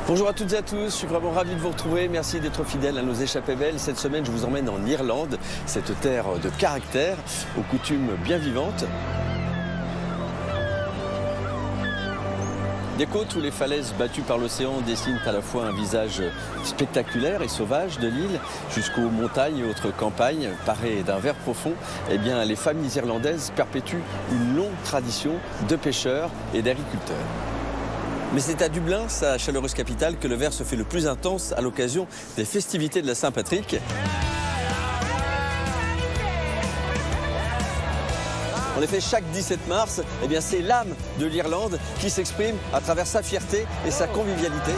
Bonjour à toutes et à tous, je suis vraiment ravi de vous retrouver. Merci d'être fidèles à nos échappées belles. Cette semaine, je vous emmène en Irlande, cette terre de caractère, aux coutumes bien vivantes. Des côtes où les falaises battues par l'océan dessinent à la fois un visage spectaculaire et sauvage de l'île, jusqu'aux montagnes et autres campagnes parées d'un vert profond, eh bien, les familles irlandaises perpétuent une longue tradition de pêcheurs et d'agriculteurs. Mais c'est à Dublin, sa chaleureuse capitale, que le vert se fait le plus intense à l'occasion des festivités de la Saint-Patrick. En effet, chaque 17 mars, eh bien, c'est l'âme de l'Irlande qui s'exprime à travers sa fierté et sa convivialité.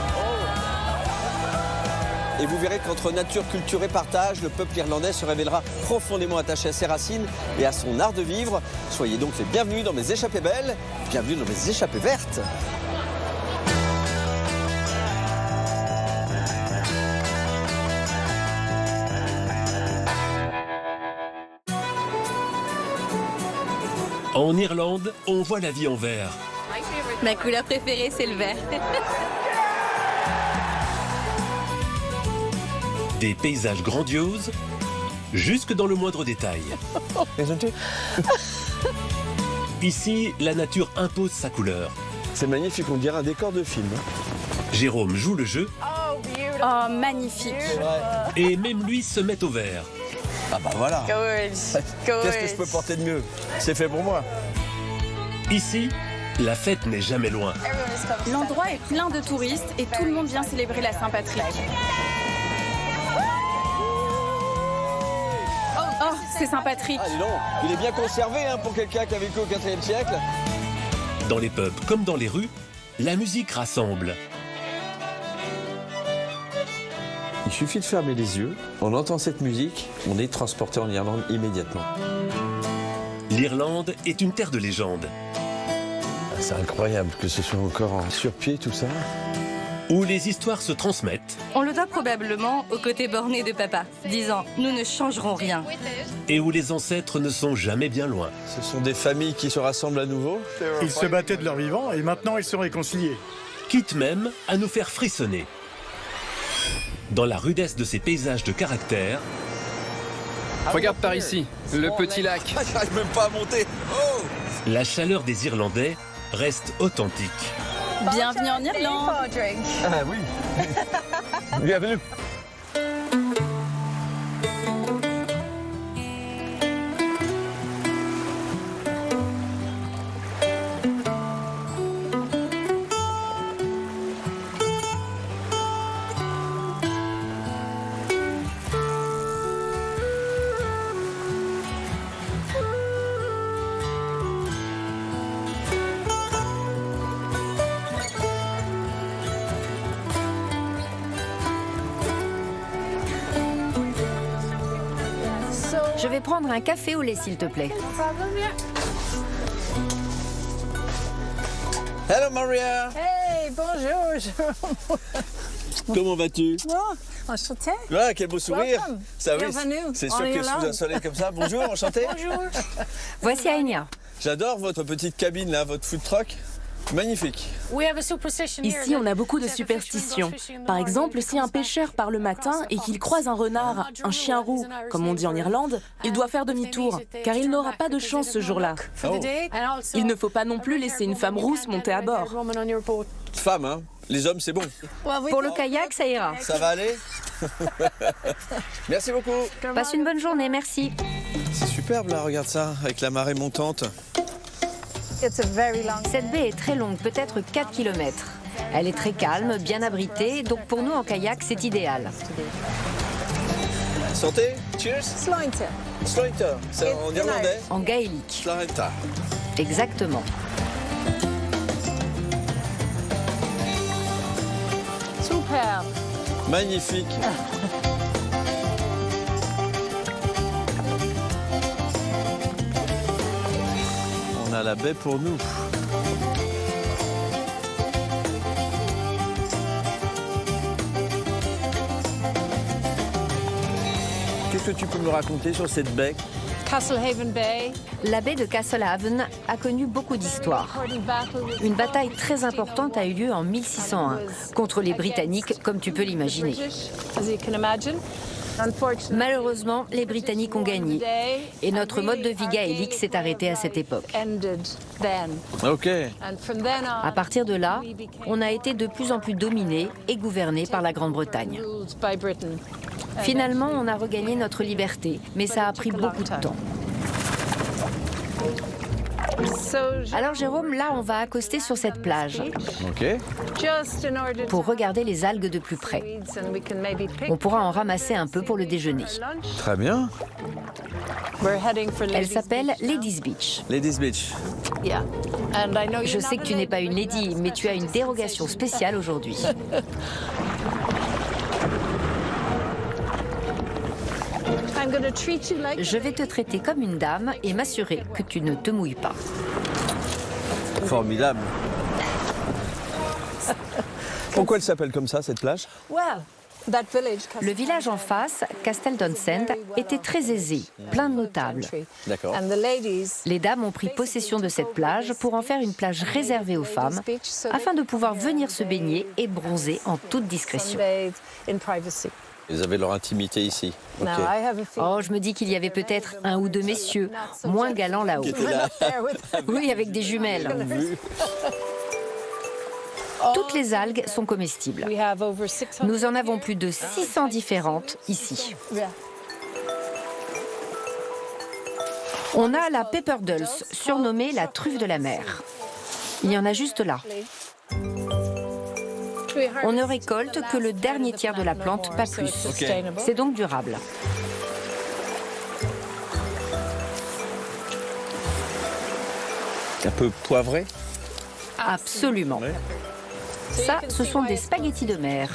Et vous verrez qu'entre nature, culture et partage, le peuple irlandais se révélera profondément attaché à ses racines et à son art de vivre. Soyez donc les bienvenus dans mes échappées belles, bienvenue dans mes échappées vertes. En Irlande, on voit la vie en vert. Ma couleur préférée, c'est le vert. Des paysages grandioses, jusque dans le moindre détail. Ici, la nature impose sa couleur. C'est magnifique, on dirait un décor de film. Jérôme joue le jeu Oh, magnifique. et même lui se met au vert. Ah bah voilà. Qu'est-ce que je peux porter de mieux? C'est fait pour moi. Ici, la fête n'est jamais loin. L'endroit est plein de touristes et tout le monde vient célébrer la Saint-Patrick. Oh, c'est Saint-Patrick. Ah, dis donc, il est bien conservé hein, pour quelqu'un qui a vécu au IVe siècle. Dans les pubs comme dans les rues, la musique rassemble. Il suffit de fermer les yeux, on entend cette musique, on est transporté en Irlande immédiatement. L'Irlande est une terre de légende, C'est incroyable que ce soit encore sur pied tout ça. où les histoires se transmettent On le doit probablement au côté borné de papa, disant « Nous ne changerons rien et où les ancêtres ne sont jamais bien loin. Ce sont des familles qui se rassemblent à nouveau. Ils se battaient de leur vivant et maintenant ils sont réconciliés. Quitte même à nous faire frissonner. Dans la rudesse de ces paysages de caractère, Regarde par ici, le petit lac. J'arrive même pas à monter. Oh, la chaleur des Irlandais reste authentique. ». Bienvenue en Irlande. ah oui. Bienvenue. Je vais prendre un café au lait, s'il te plaît. Hello Maria. Hey, bonjour. Comment vas-tu? Enchanté. Ah, quel beau sourire. Welcome. Ça oui. Bienvenue C'est en sûr que sous Irlande. un soleil comme ça. Bonjour, enchanté. Bonjour. Voici Anya. J'adore votre petite cabine là, votre food truck. Magnifique. Ici, on a beaucoup de superstitions. Par exemple, si un pêcheur part le matin et qu'il croise un renard, un chien roux, comme on dit en Irlande, il doit faire demi-tour, car il n'aura pas de chance ce jour-là. Oh. Il ne faut pas non plus laisser une femme rousse monter à bord. Femme, hein. Les hommes, c'est bon. Pour le kayak, ça ira. Ça va aller? Merci beaucoup. Passe une bonne journée, merci. C'est superbe là, regarde ça, avec la marée montante. Cette baie est très longue, peut-être 4 km. Elle est très calme, bien abritée, donc pour nous en kayak, c'est idéal. Santé, cheers. Slointer. Slointer, c'est en irlandais. En gaélique, Slointer. exactement. Superbe. Magnifique. On a la baie pour nous. Qu'est-ce que tu peux me raconter sur cette baie? Castlehaven Bay. La baie de Castlehaven a connu beaucoup d'histoires. Une bataille très importante a eu lieu en 1601 contre les Britanniques, comme tu peux l'imaginer. Malheureusement, les Britanniques ont gagné et notre mode de vie gaélique s'est arrêté à cette époque. Ok. À partir de là, on a été de plus en plus dominé et gouverné par la Grande-Bretagne. Finalement, on a regagné notre liberté, mais ça a pris beaucoup de temps. Alors Jérôme, là on va accoster sur cette plage Ok. pour regarder les algues de plus près. On pourra en ramasser un peu pour le déjeuner. Très bien. Elle s'appelle Ladies Beach. Ladies Beach. Je sais que tu n'es pas une lady, mais tu as une dérogation spéciale aujourd'hui. Je vais te traiter comme une dame et m'assurer que tu ne te mouilles pas. Formidable. Pourquoi elle s'appelle comme ça, cette plage? Le village en face, Casteldonsend, était très aisé, plein de notables. D'accord. Les dames ont pris possession de cette plage pour en faire une plage réservée aux femmes, afin de pouvoir venir se baigner et bronzer en toute discrétion. Ils avaient leur intimité ici. Ok. Oh, je me dis qu'il y avait peut-être un ou deux messieurs, moins galants là-haut. Oui, avec des jumelles. Toutes les algues sont comestibles. Nous en avons plus de 600 différentes ici. On a la pepper dulse, surnommée la truffe de la mer. Il y en a juste là. On ne récolte que le dernier tiers de la plante, pas plus. C'est donc durable. Un peu poivré? Absolument. Ça, ce sont des spaghettis de mer.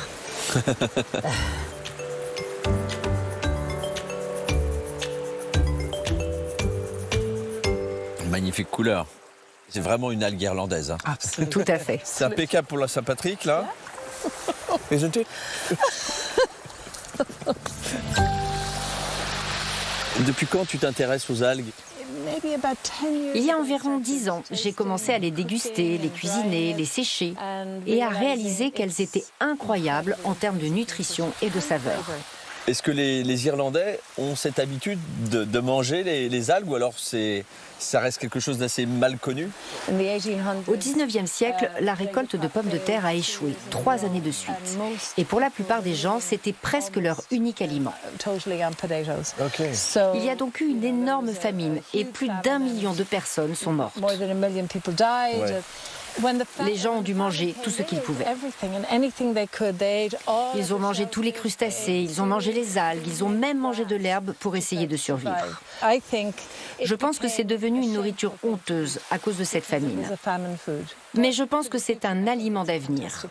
Magnifique couleur. C'est vraiment une algue irlandaise. Hein. Absolument. Tout à fait. C'est impeccable pour la Saint-Patrick, là. Isn't it? Depuis quand tu t'intéresses aux algues? Il y a environ 10 ans, j'ai commencé à les déguster, les cuisiner, les sécher et à réaliser qu'elles étaient incroyables en termes de nutrition et de saveur. Est-ce que les Irlandais ont cette habitude de manger les algues ou alors ça reste quelque chose d'assez mal connu? Au 19e siècle, la récolte de pommes de terre a échoué 3 années de suite. Et pour la plupart des gens, c'était presque leur unique aliment. Okay. Il y a donc eu une énorme famine et plus d'1 million de personnes sont mortes. Ouais. Les gens ont dû manger tout ce qu'ils pouvaient. Ils ont mangé tous les crustacés, ils ont mangé les algues, ils ont même mangé de l'herbe pour essayer de survivre. Je pense que c'est devenu une nourriture honteuse à cause de cette famine. Mais je pense que c'est un aliment d'avenir.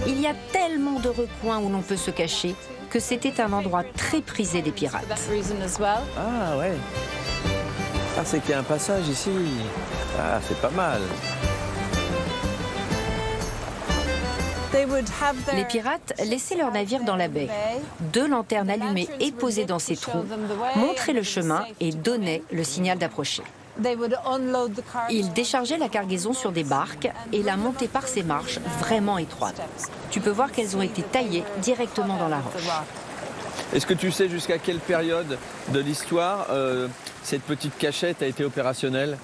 Il y a tellement de recoins où l'on peut se cacher que c'était un endroit très prisé des pirates. Ah ouais. Ah, c'est qu'il y a un passage ici. Ah, c'est pas mal. Les pirates laissaient leurs navires dans la baie. 2 lanternes allumées et posées dans ces trous montraient le chemin et donnaient le signal d'approcher. Ils déchargeaient la cargaison sur des barques et la montaient par ces marches vraiment étroites. Tu peux voir qu'elles ont été taillées directement dans la roche. Est-ce que tu sais jusqu'à quelle période de l'histoire cette petite cachette a été opérationnelle?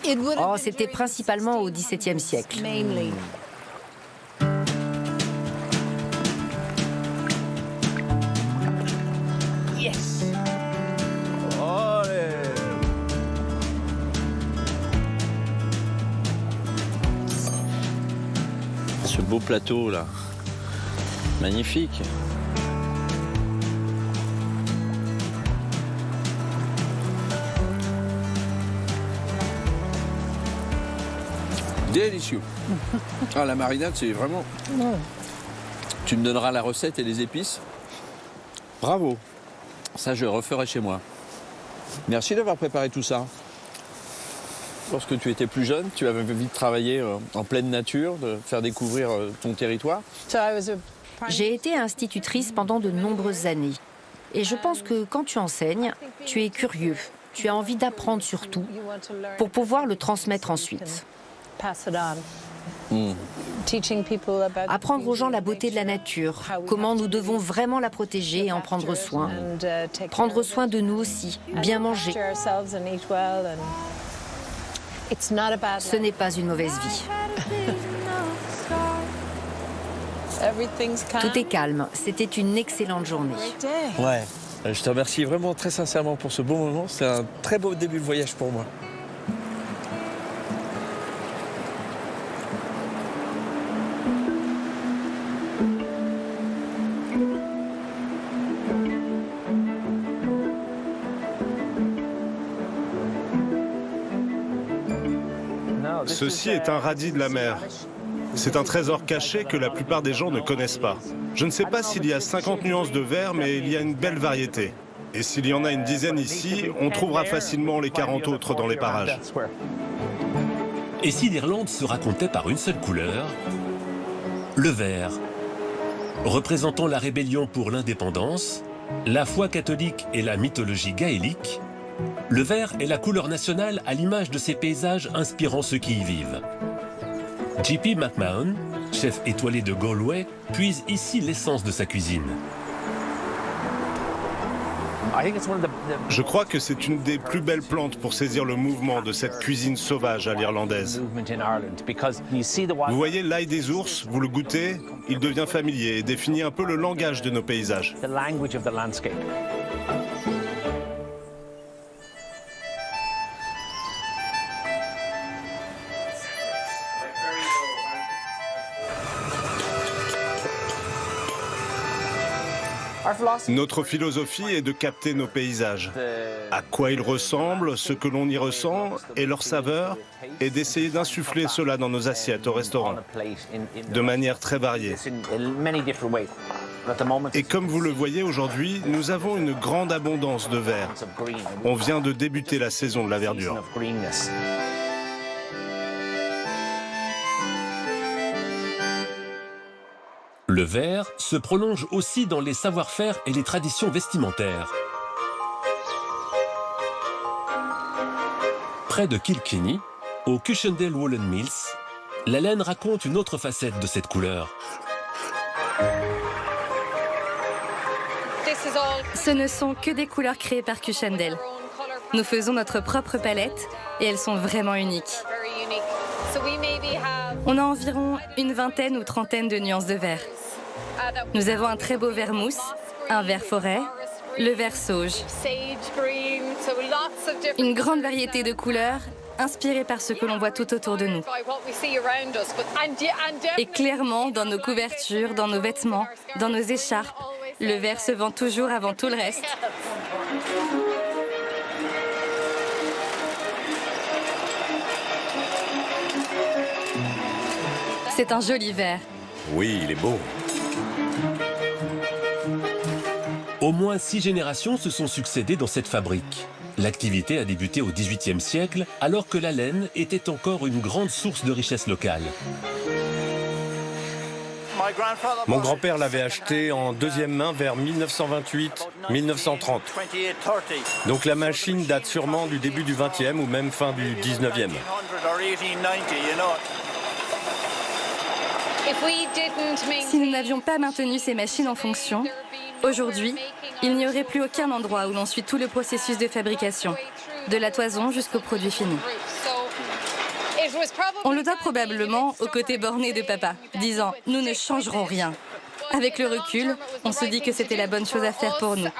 Oh, c'était principalement au XVIIe siècle. Yes. Ce beau plateau là, magnifique. Délicieux. Ah, la marinade, c'est vraiment Tu me donneras la recette et les épices? Bravo. Ça, je referai chez moi. Merci d'avoir préparé tout ça. Lorsque tu étais plus jeune, tu avais envie de travailler en pleine nature, de faire découvrir ton territoire. J'ai été institutrice pendant de nombreuses années. Et je pense que quand tu enseignes, tu es curieux. Tu as envie d'apprendre sur tout pour pouvoir le transmettre ensuite. Apprendre aux gens la beauté de la nature, comment nous devons vraiment la protéger et en prendre soin. Prendre soin de nous aussi, bien manger. Ce n'est pas une mauvaise vie. Tout est calme. C'était une excellente journée. Ouais. Je te remercie vraiment très sincèrement pour ce beau moment. C'est un très beau début de voyage pour moi. Ceci est un radis de la mer. C'est un trésor caché que la plupart des gens ne connaissent pas. Je ne sais pas s'il y a 50 nuances de vert, mais il y a une belle variété. Et s'il y en a une dizaine ici, on trouvera facilement les 40 autres dans les parages. Et si l'Irlande se racontait par une seule couleur, le vert, représentant la rébellion pour l'indépendance, la foi catholique et la mythologie gaélique, le vert est la couleur nationale à l'image de ces paysages inspirant ceux qui y vivent. J.P. McMahon, chef étoilé de Galway, puise ici l'essence de sa cuisine. Je crois que c'est une des plus belles plantes pour saisir le mouvement de cette cuisine sauvage à l'irlandaise. Vous voyez l'ail des ours, vous le goûtez, il devient familier et définit un peu le langage de nos paysages. Notre philosophie est de capter nos paysages, à quoi ils ressemblent, ce que l'on y ressent et leur saveur, et d'essayer d'insuffler cela dans nos assiettes au restaurant, de manière très variée. Et comme vous le voyez aujourd'hui, nous avons une grande abondance de vert. On vient de débuter la saison de la verdure. Le vert se prolonge aussi dans les savoir-faire et les traditions vestimentaires. Près de Kilkenny, au Cushendale Woolen Mills, la laine raconte une autre facette de cette couleur. Ce ne sont que des couleurs créées par Cushendale. Nous faisons notre propre palette et elles sont vraiment uniques. On a environ une vingtaine ou trentaine de nuances de vert. Nous avons un très beau vert mousse, un vert forêt, le vert sauge. Une grande variété de couleurs inspirées par ce que l'on voit tout autour de nous. Et clairement, dans nos couvertures, dans nos vêtements, dans nos écharpes, le vert se vend toujours avant tout le reste. C'est un joli vert. Oui, il est beau. Au moins 6 générations se sont succédées dans cette fabrique. L'activité a débuté au XVIIIe siècle, alors que la laine était encore une grande source de richesse locale. Mon grand-père l'avait acheté en deuxième main vers 1928-1930. Donc la machine date sûrement du début du 20e ou même fin du 19e. Si nous n'avions pas maintenu ces machines en fonction, aujourd'hui, il n'y aurait plus aucun endroit où l'on suit tout le processus de fabrication, de la toison jusqu'au produit fini. On le doit probablement au côté borné de papa, disant « nous ne changerons rien ». Avec le recul, on se dit que c'était la bonne chose à faire pour nous,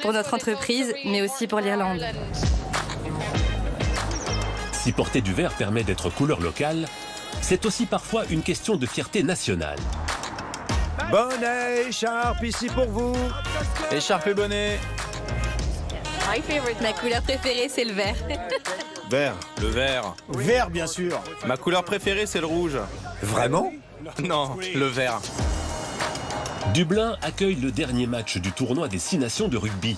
pour notre entreprise, mais aussi pour l'Irlande. Si porter du vert permet d'être couleur locale, c'est aussi parfois une question de fierté nationale. Bonnet, écharpe, ici pour vous. Écharpe et bonnet. Ma couleur préférée, c'est le vert. Vert. Le vert. Vert, bien sûr. Ma couleur préférée, c'est le rouge. Vraiment? Non, le vert. Dublin accueille le dernier match du tournoi des 6 nations de rugby.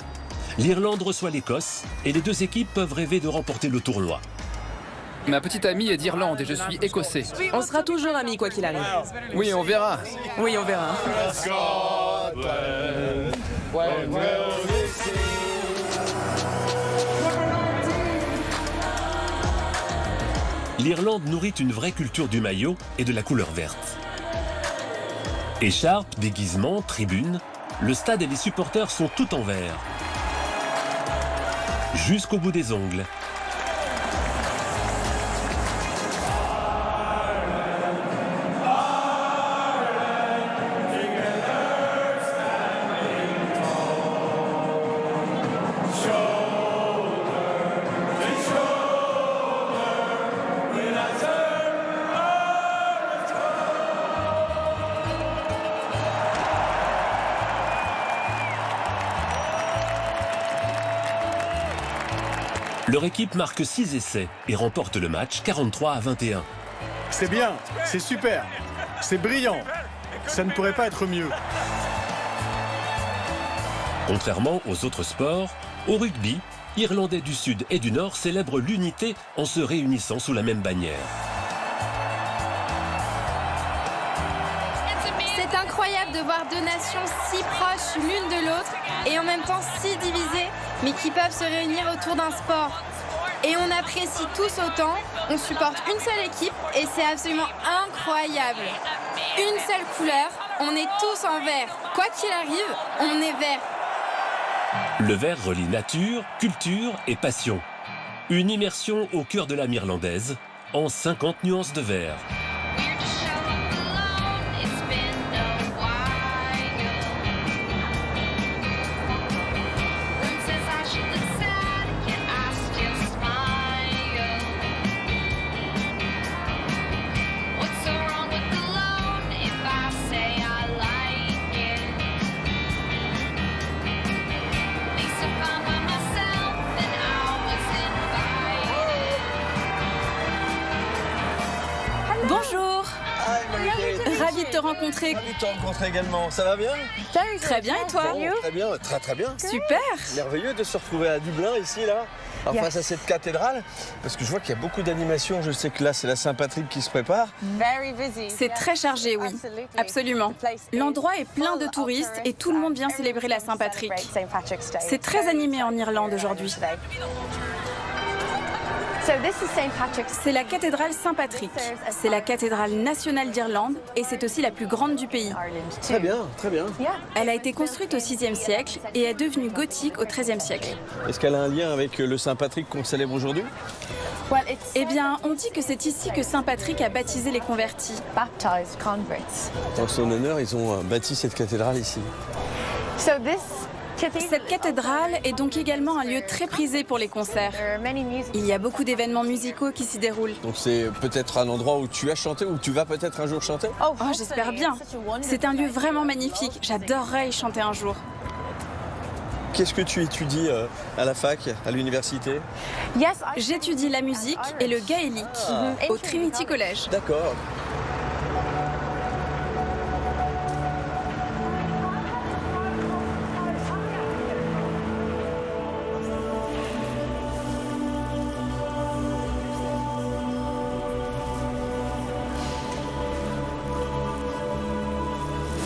L'Irlande reçoit l'Écosse et les deux équipes peuvent rêver de remporter le tournoi. Ma petite amie est d'Irlande et je suis écossais. On sera toujours amis quoi qu'il arrive. Oui, on verra. Oui, on verra. L'Irlande nourrit une vraie culture du maillot et de la couleur verte. Écharpes, déguisements, tribunes, le stade et les supporters sont tout en vert. Jusqu'au bout des ongles. Leur équipe marque 6 essais et remporte le match 43-21. C'est bien, c'est super, c'est brillant. Ça ne pourrait pas être mieux. Contrairement aux autres sports, au rugby, Irlandais du Sud et du Nord célèbrent l'unité en se réunissant sous la même bannière. C'est incroyable de voir deux nations si proches l'une de l'autre et en même temps si divisées, mais qui peuvent se réunir autour d'un sport. Et on apprécie tous autant, on supporte une seule équipe et c'est absolument incroyable. Une seule couleur, on est tous en vert. Quoi qu'il arrive, on est vert. Le vert relie nature, culture et passion. Une immersion au cœur de l'âme irlandaise en 50 nuances de vert. Bonjour. Ravi de te rencontrer. Ravi de te rencontrer également. Ça va bien? Très bien, et toi? Bon, très bien, très bien. Super. Merveilleux de se retrouver à Dublin, ici, là, face à cette cathédrale. Parce que je vois qu'il y a beaucoup d'animations. Je sais que là, c'est la Saint-Patrick qui se prépare. C'est très chargé, oui. Absolument. L'endroit est plein de touristes et tout le monde vient célébrer la Saint-Patrick. C'est très animé en Irlande aujourd'hui. C'est la cathédrale Saint-Patrick. C'est la cathédrale nationale d'Irlande et c'est aussi la plus grande du pays. Très bien, très bien. Elle a été construite au VIe siècle et est devenue gothique au XIIIe siècle. Est-ce qu'elle a un lien avec le Saint-Patrick qu'on célèbre aujourd'hui? Eh bien, on dit que c'est ici que Saint Patrick a baptisé les convertis. En son honneur, ils ont bâti cette cathédrale ici. Cette cathédrale est donc également un lieu très prisé pour les concerts. Il y a beaucoup d'événements musicaux qui s'y déroulent. Donc c'est peut-être un endroit où tu as chanté, ou tu vas peut-être un jour chanter? Oh, j'espère bien. C'est un lieu vraiment magnifique. J'adorerais y chanter un jour. Qu'est-ce que tu étudies à la fac, à l'université? J'étudie la musique et le gaélique au Trinity College. D'accord.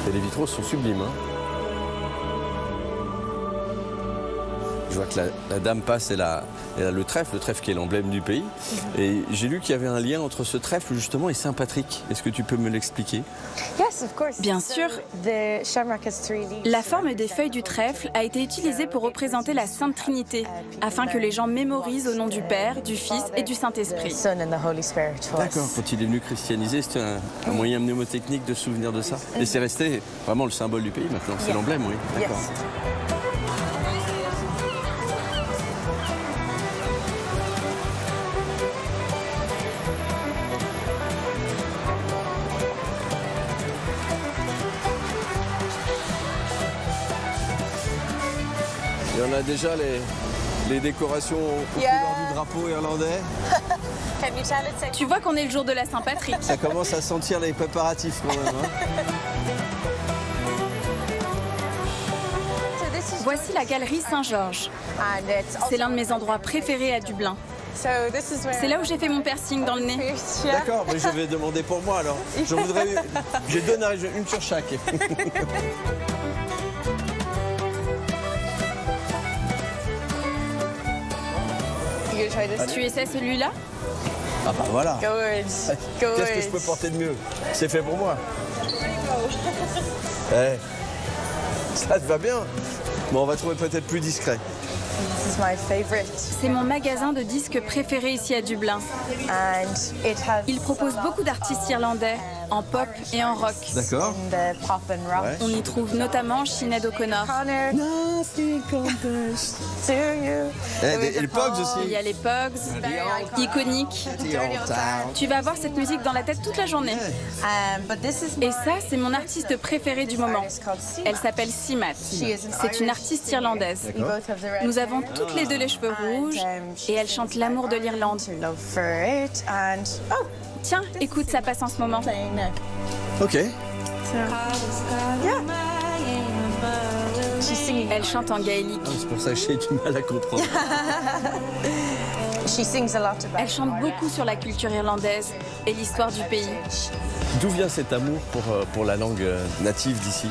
Et les vitraux sont sublimes. Hein. Je vois que la dame passe, elle a le trèfle qui est l'emblème du pays. Et j'ai lu qu'il y avait un lien entre ce trèfle justement et Saint-Patrick. Est-ce que tu peux me l'expliquer? Bien sûr. La forme des feuilles du trèfle a été utilisée pour représenter la Sainte Trinité, afin que les gens mémorisent au nom du Père, du Fils et du Saint-Esprit. D'accord, quand il est venu christianiser, c'était un moyen mnémotechnique de se souvenir de ça. Et c'est resté vraiment le symbole du pays maintenant, c'est l'emblème, oui. D'accord. Il y en a déjà les décorations aux couleurs du drapeau irlandais. Tu vois qu'on est le jour de la Saint-Patrick. Ça commence à sentir les préparatifs quand même. Hein. Voici la galerie Saint-Georges. C'est l'un de mes endroits préférés à Dublin. C'est là où j'ai fait mon piercing dans le nez. D'accord, mais je vais demander pour moi alors. Je donnerai une sur chaque. Tu essaies celui-là? Ah bah voilà. Qu'est-ce que je peux porter de mieux? C'est fait pour moi. Ça te va bien. Bon, on va trouver peut-être plus discret. C'est mon magasin de disques préféré ici à Dublin. Il propose beaucoup d'artistes irlandais, en pop et en rock. D'accord. Ouais. On y trouve notamment Sinéad O'Connor. Et les Pogs aussi. Il y a les Pogs, iconiques. Tu vas avoir cette musique dans la tête toute la journée. Et ça, c'est mon artiste préféré du moment. Elle s'appelle Simat. C'est une artiste irlandaise. Nous avons toutes les deux les cheveux rouges et elle chante l'amour de l'Irlande. Tiens, écoute, ça passe en ce moment. Ok. Elle chante en gaélique. C'est pour ça que j'ai du mal à comprendre. Elle chante beaucoup sur la culture irlandaise et l'histoire du pays. D'où vient cet amour pour la langue native d'ici?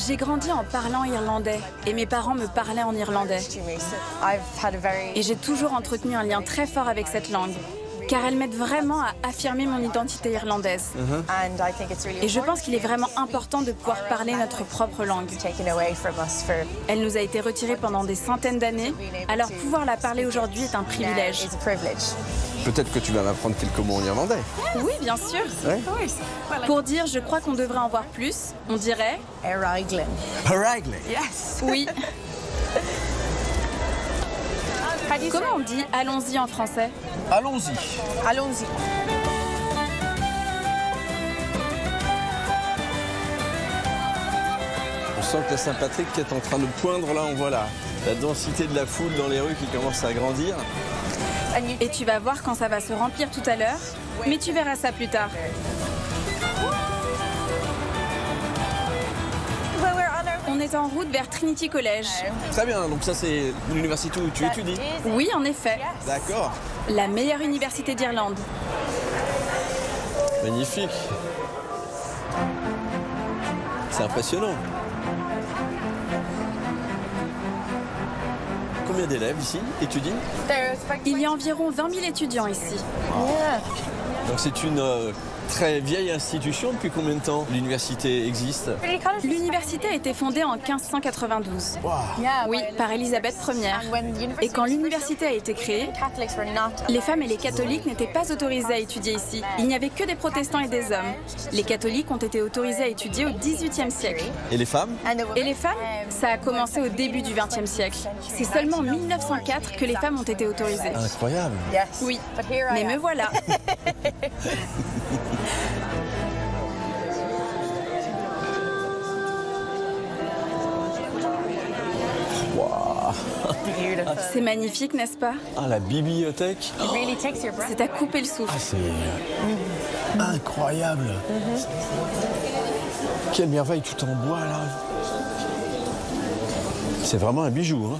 J'ai grandi en parlant irlandais et mes parents me parlaient en irlandais. Et j'ai toujours entretenu un lien très fort avec cette langue, car elle m'aide vraiment à affirmer mon identité irlandaise. Et je pense qu'il est vraiment important de pouvoir parler notre propre langue. Elle nous a été retirée pendant des centaines d'années, alors pouvoir la parler aujourd'hui est un privilège. Peut-être que tu vas m'apprendre quelques mots en irlandais. Oui, bien sûr. Ouais. Pour dire je crois qu'on devrait en voir plus, on dirait... Paraglin. Oui. Comment on dit allons-y en français? Allons-y. Allons-y. On sent que la Saint-Patrick est en train de poindre là, on voit la densité de la foule dans les rues qui commence à grandir. Et tu vas voir quand ça va se remplir tout à l'heure, mais tu verras ça plus tard. On est en route vers Trinity College. Très bien, donc ça c'est l'université où tu étudies? Oui, en effet. D'accord. La meilleure université d'Irlande. Magnifique. C'est impressionnant. Combien d'élèves ici étudient? Il y a environ 20 000 étudiants ici. Donc c'est une très vieille institution. Depuis combien de temps l'université existe? L'université a été fondée en 1592. Wow. Oui, par Élisabeth Ier. Et quand l'université a été créée, les femmes et les catholiques n'étaient pas autorisées à étudier ici. Il n'y avait que des protestants et des hommes. Les catholiques ont été autorisés à étudier au XVIIIe siècle. Et les femmes? Et les femmes, ça a commencé au début du XXe siècle. C'est seulement en 1904 que les femmes ont été autorisées. Incroyable. Oui, mais me voilà. Wow. C'est magnifique, n'est-ce pas? Ah, la bibliothèque. C'est à couper le souffle. Ah, c'est incroyable. Quelle merveille, tout en bois là. C'est vraiment un bijou. Hein.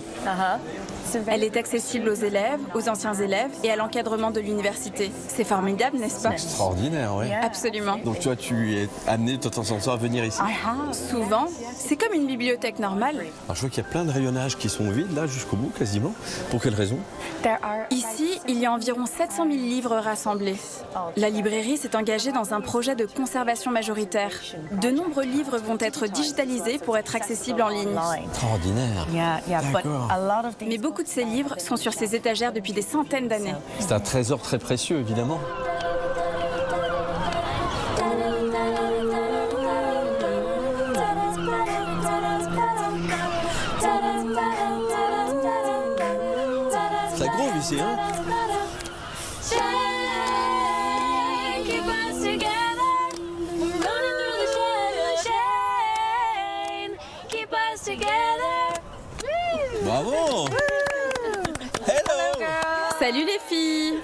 Elle est accessible aux élèves, aux anciens élèves et à l'encadrement de l'université. C'est formidable, n'est-ce pas? C'est extraordinaire, oui. Absolument. Donc toi, tu es amené de temps en temps à venir ici? Souvent. C'est comme une bibliothèque normale. Alors, je vois qu'il y a plein de rayonnages qui sont vides, là, jusqu'au bout, quasiment. Pour quelle raison? Ici, il y a environ 700 000 livres rassemblés. La librairie s'est engagée dans un projet de conservation majoritaire. De nombreux livres vont être digitalisés pour être accessibles en ligne. Extraordinaire. D'accord. Mais beaucoup de ces livres sont sur ces étagères depuis des centaines d'années. C'est un trésor très précieux, évidemment. Ça groove ici, hein? Bravo! Hello! Salut les filles!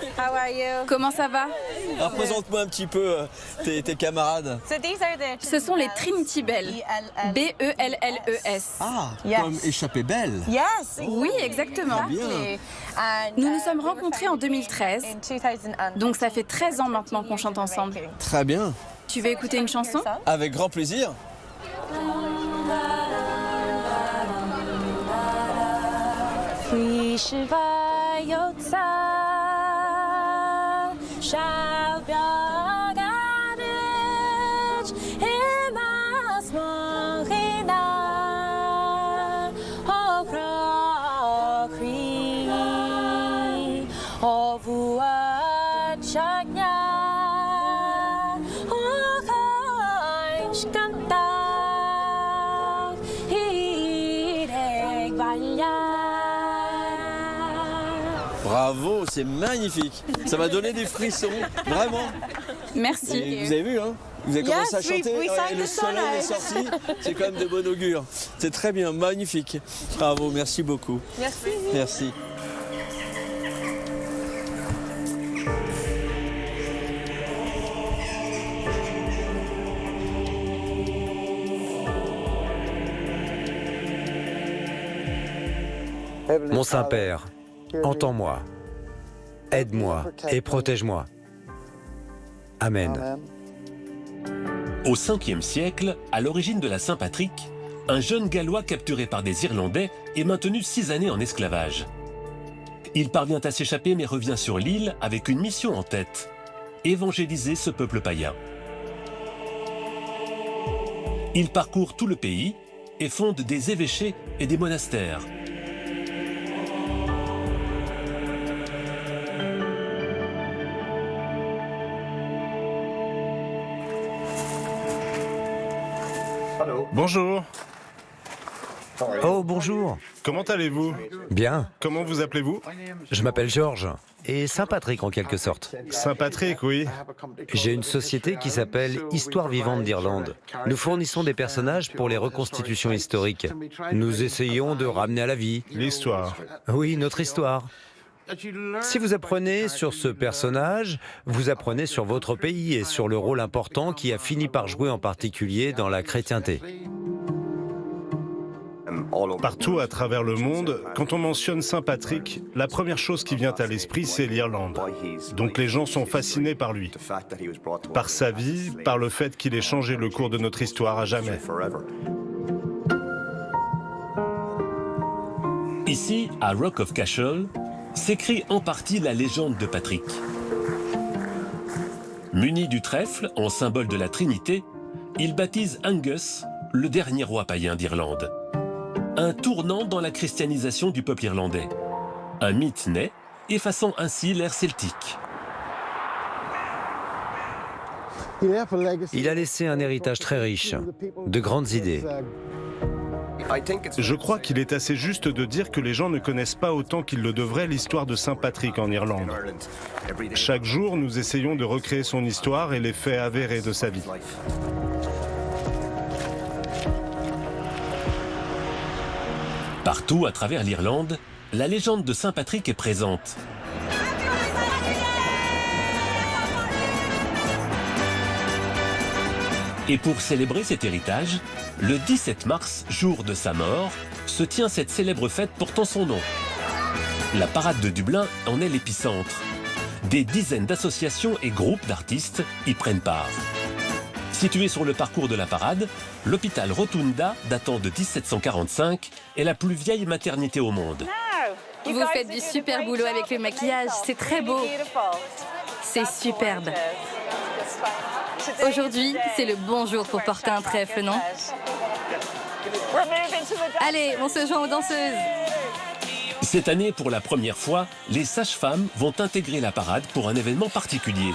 Comment ça va? Alors présente-moi un petit peu tes camarades. Ce sont les Trinity Bells. B-E-L-L-E-S. Ah, comme échappée belle. Oui, exactement. Bien. Nous nous sommes rencontrés en 2013. Donc ça fait 13 ans maintenant qu'on chante ensemble. Très bien. Tu veux écouter une chanson? Avec grand plaisir. Bravo, c'est magnifique. Ça m'a donné des frissons, vraiment. Merci. Et vous avez vu, hein? Vous avez commencé à chanter et le soleil est sorti. C'est quand même de bon augure. C'est très bien, magnifique. Bravo, merci beaucoup. Merci. Merci. Mon Saint-Père, entends-moi, aide-moi et protège-moi. Amen. Au 5e siècle, à l'origine de la Saint-Patrick, un jeune Gallois capturé par des Irlandais est maintenu 6 années en esclavage. Il parvient à s'échapper mais revient sur l'île avec une mission en tête, évangéliser ce peuple païen. Il parcourt tout le pays et fonde des évêchés et des monastères. Bonjour. Oh, bonjour. Comment allez-vous? Bien. Comment vous appelez-vous? Je m'appelle Georges. Et Saint-Patrick en quelque sorte. Saint-Patrick, oui. J'ai une société qui s'appelle Histoire vivante d'Irlande. Nous fournissons des personnages pour les reconstitutions historiques. Nous essayons de ramener à la vie. L'histoire. Oui, notre histoire. Si vous apprenez sur ce personnage, vous apprenez sur votre pays et sur le rôle important qui a fini par jouer en particulier dans la chrétienté. Partout à travers le monde, quand on mentionne Saint-Patrick, la première chose qui vient à l'esprit, c'est l'Irlande. Donc les gens sont fascinés par lui, par sa vie, par le fait qu'il ait changé le cours de notre histoire à jamais. Ici, à Rock of Cashel, s'écrit en partie la légende de Patrick. Muni du trèfle, en symbole de la Trinité, il baptise Angus, le dernier roi païen d'Irlande. Un tournant dans la christianisation du peuple irlandais. Un mythe naît, effaçant ainsi l'ère celtique. Il a laissé un héritage très riche, de grandes idées. Je crois qu'il est assez juste de dire que les gens ne connaissent pas autant qu'ils le devraient l'histoire de Saint-Patrick en Irlande. Chaque jour, nous essayons de recréer son histoire et les faits avérés de sa vie. Partout à travers l'Irlande, la légende de Saint-Patrick est présente. Et pour célébrer cet héritage, le 17 mars, jour de sa mort, se tient cette célèbre fête portant son nom. La parade de Dublin en est l'épicentre. Des dizaines d'associations et groupes d'artistes y prennent part. Situé sur le parcours de la parade, l'hôpital Rotunda, datant de 1745, est la plus vieille maternité au monde. Vous faites du super boulot avec le maquillage, c'est très beau. C'est superbe. Aujourd'hui, c'est le bon jour pour porter un trèfle, non? Allez, on se joint aux danseuses. Cette année, pour la première fois, les sages-femmes vont intégrer la parade pour un événement particulier.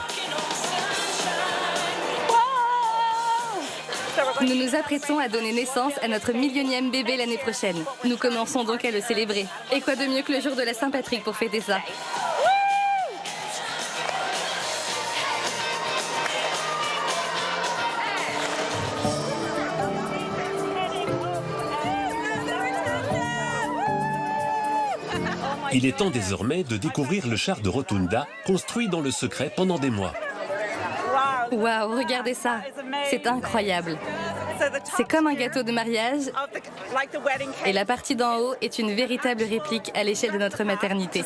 Nous nous apprêtons à donner naissance à notre millionième bébé l'année prochaine. Nous commençons donc à le célébrer. Et quoi de mieux que le jour de la Saint-Patrick pour fêter ça? Il est temps désormais de découvrir le char de Rotunda, construit dans le secret pendant des mois. Waouh, regardez ça, c'est incroyable. C'est comme un gâteau de mariage et la partie d'en haut est une véritable réplique à l'échelle de notre maternité.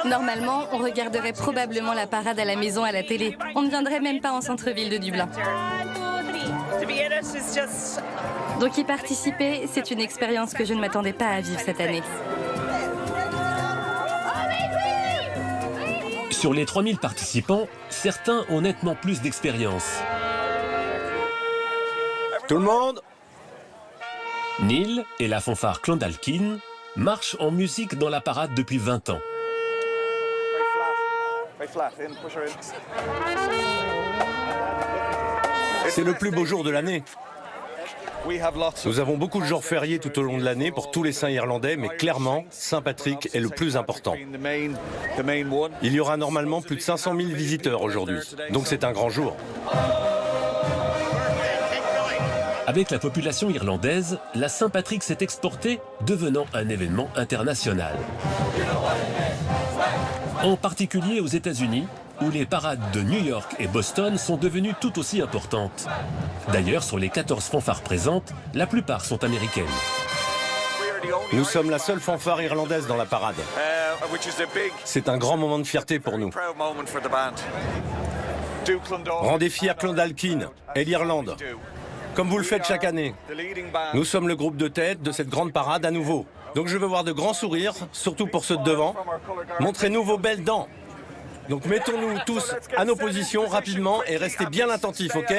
Normalement, on regarderait probablement la parade à la maison à la télé. On ne viendrait même pas en centre-ville de Dublin. Donc y participer, c'est une expérience que je ne m'attendais pas à vivre cette année. Sur les 3000 participants, certains ont nettement plus d'expérience. Tout le monde? Neil et la fanfare Clondalkin marchent en musique dans la parade depuis 20 ans. C'est le plus beau jour de l'année. Nous avons beaucoup de jours fériés tout au long de l'année pour tous les saints irlandais, mais clairement, Saint-Patrick est le plus important. Il y aura normalement plus de 500 000 visiteurs aujourd'hui, donc c'est un grand jour. Avec la population irlandaise, la Saint-Patrick s'est exportée, devenant un événement international. En particulier aux États-Unis, où les parades de New York et Boston sont devenues tout aussi importantes. D'ailleurs, sur les 14 fanfares présentes, la plupart sont américaines. Nous sommes la seule fanfare irlandaise dans la parade. C'est un grand moment de fierté pour nous. Rendez fiers Clondalkin et l'Irlande, comme vous le faites chaque année. Nous sommes le groupe de tête de cette grande parade à nouveau. Donc je veux voir de grands sourires, surtout pour ceux de devant. Montrez-nous vos belles dents. Donc mettons-nous tous à nos positions rapidement et restez bien attentifs, ok?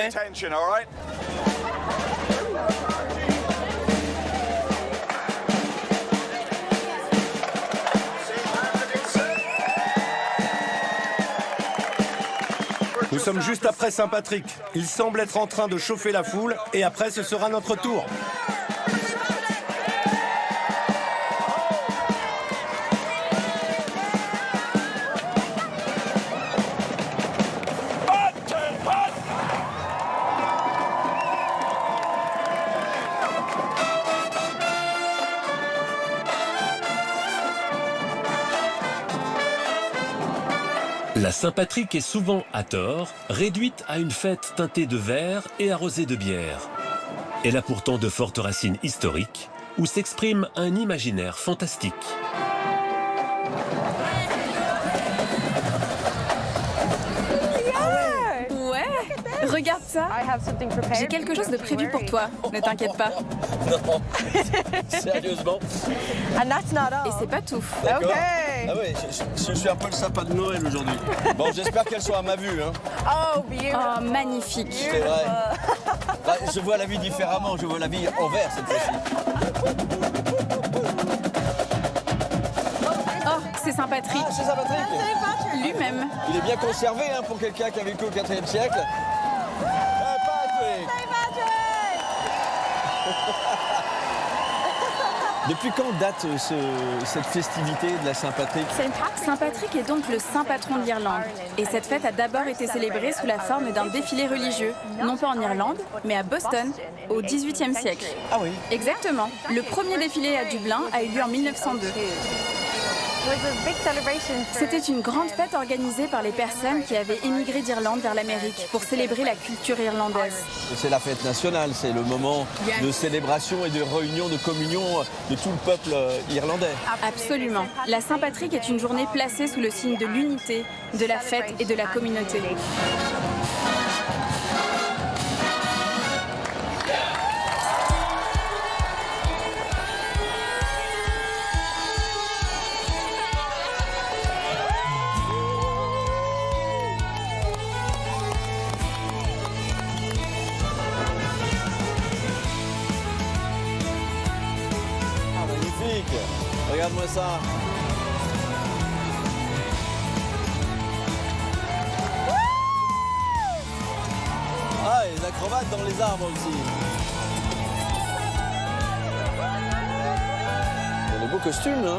Nous sommes juste après Saint-Patrick. Il semble être en train de chauffer la foule et après ce sera notre tour. La Saint-Patrick est souvent, à tort, réduite à une fête teintée de vert et arrosée de bière. Elle a pourtant de fortes racines historiques, où s'exprime un imaginaire fantastique. Ouais, regarde ça. J'ai quelque chose de prévu pour toi, ne t'inquiète pas. Non, sérieusement. Et c'est pas tout. D'accord. Ah ouais, je suis un peu le sapin de Noël aujourd'hui. Bon, j'espère qu'elle soit à ma vue. Hein. Oh, magnifique. C'est vrai. Bah, je vois la vie différemment, je vois la vie en vert cette fois-ci. Oh, c'est Saint-Patrick. Ah, c'est Saint-Patrick. Lui-même. Il est bien conservé hein, pour quelqu'un qui a vécu au IVe siècle. Saint-Patrick. Depuis quand date cette festivité de la Saint-Patrick? Saint-Patrick est donc le saint patron de l'Irlande. Et cette fête a d'abord été célébrée sous la forme d'un défilé religieux, non pas en Irlande, mais à Boston, au XVIIIe siècle. Ah oui? Exactement. Le premier défilé à Dublin a eu lieu en 1902. C'était une grande fête organisée par les personnes qui avaient émigré d'Irlande vers l'Amérique pour célébrer la culture irlandaise. C'est la fête nationale, c'est le moment de célébration et de réunion, de communion de tout le peuple irlandais. Absolument. La Saint-Patrick est une journée placée sous le signe de l'unité, de la fête et de la communauté. Regarde-moi ça. Ah, et les acrobates dans les arbres aussi. Il y a des beaux costumes, hein.